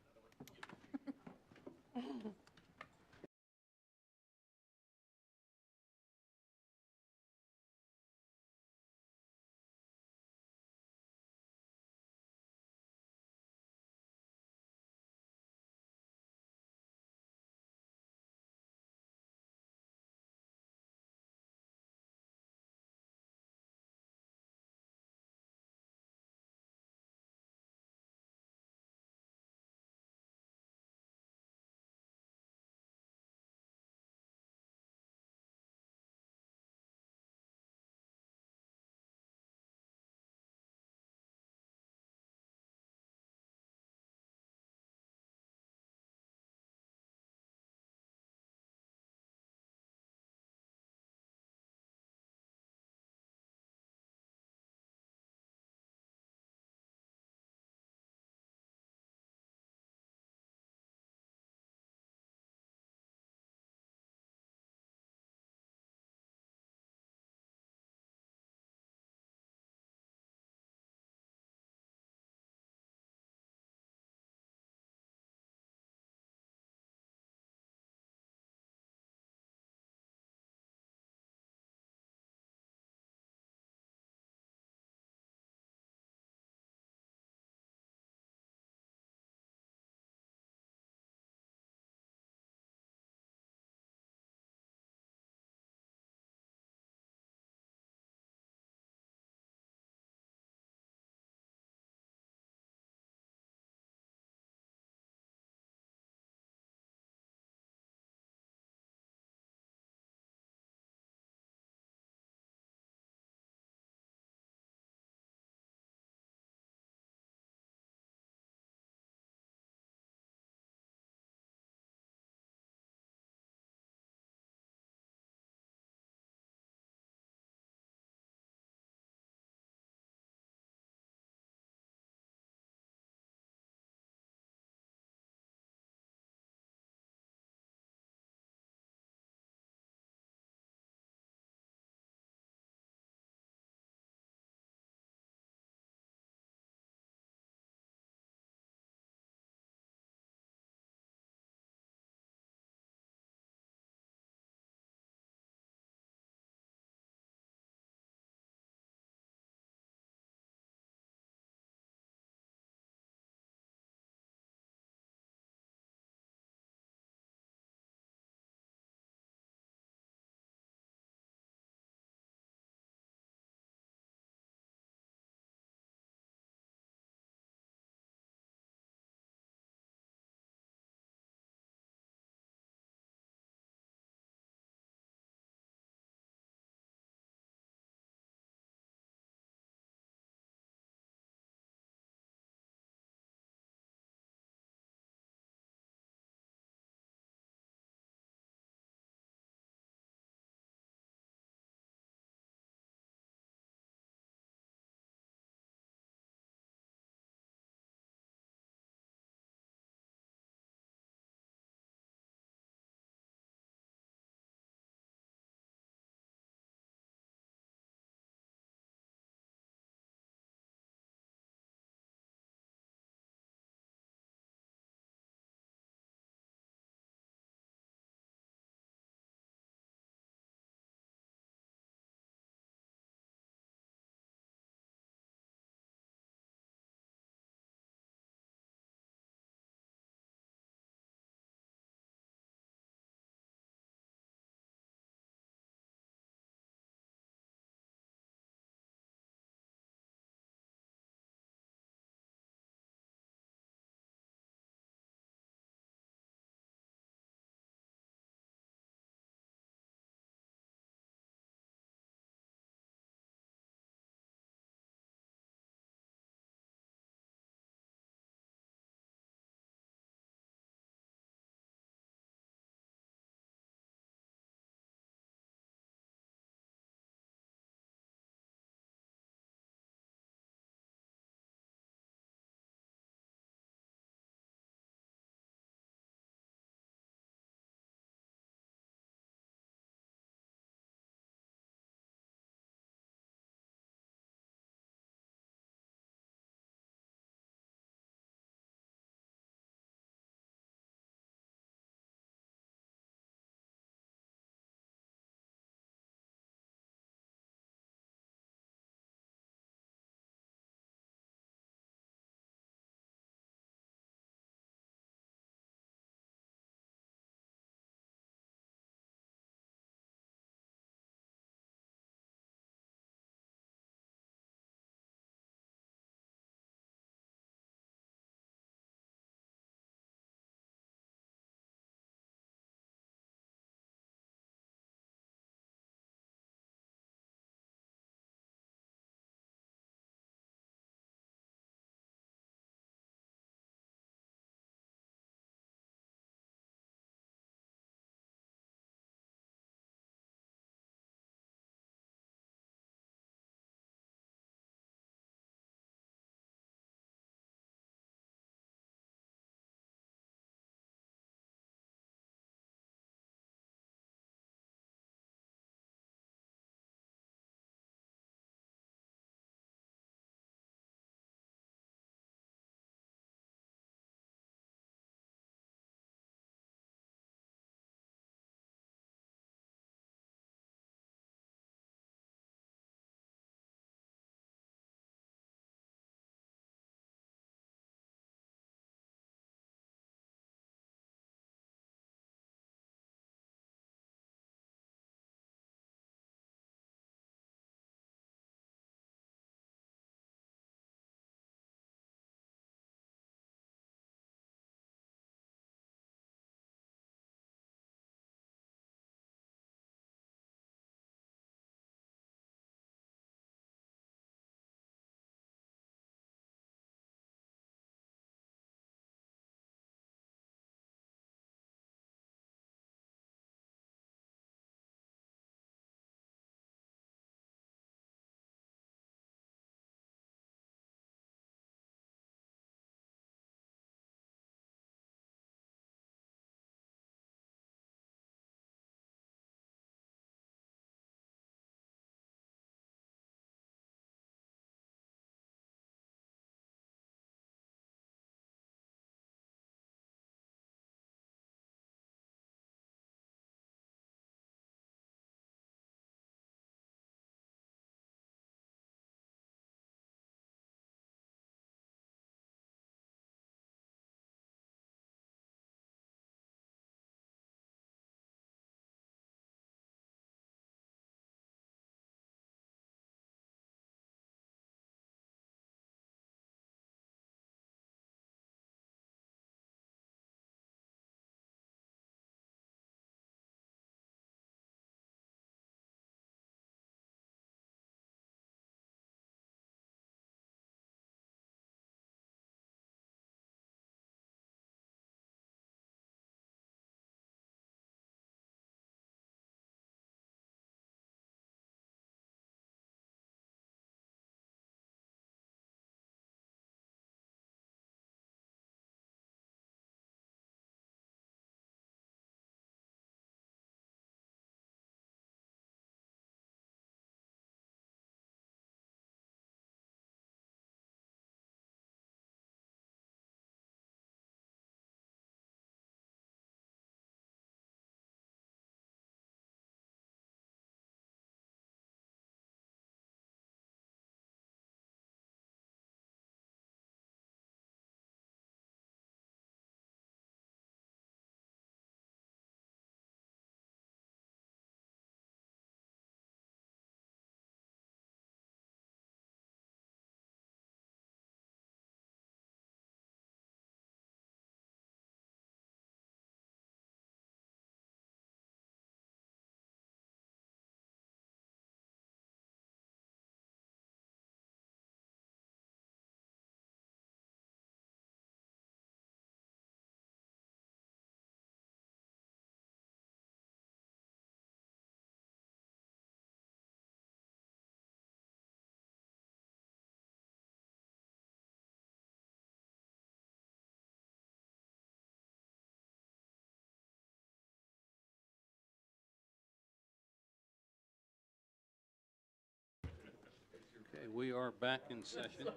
Okay, we are back in session.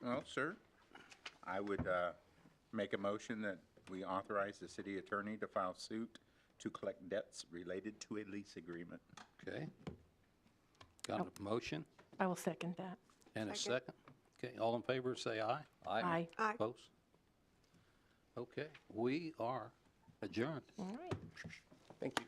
Well, sir, I would make a motion that we authorize the city attorney to file suit to collect debts related to a lease agreement. Okay. Got a motion I will second that. and a second? Okay, all in favor, say aye. Aye. Aye. Opposed? Okay, we are adjourned. All right. Thank you.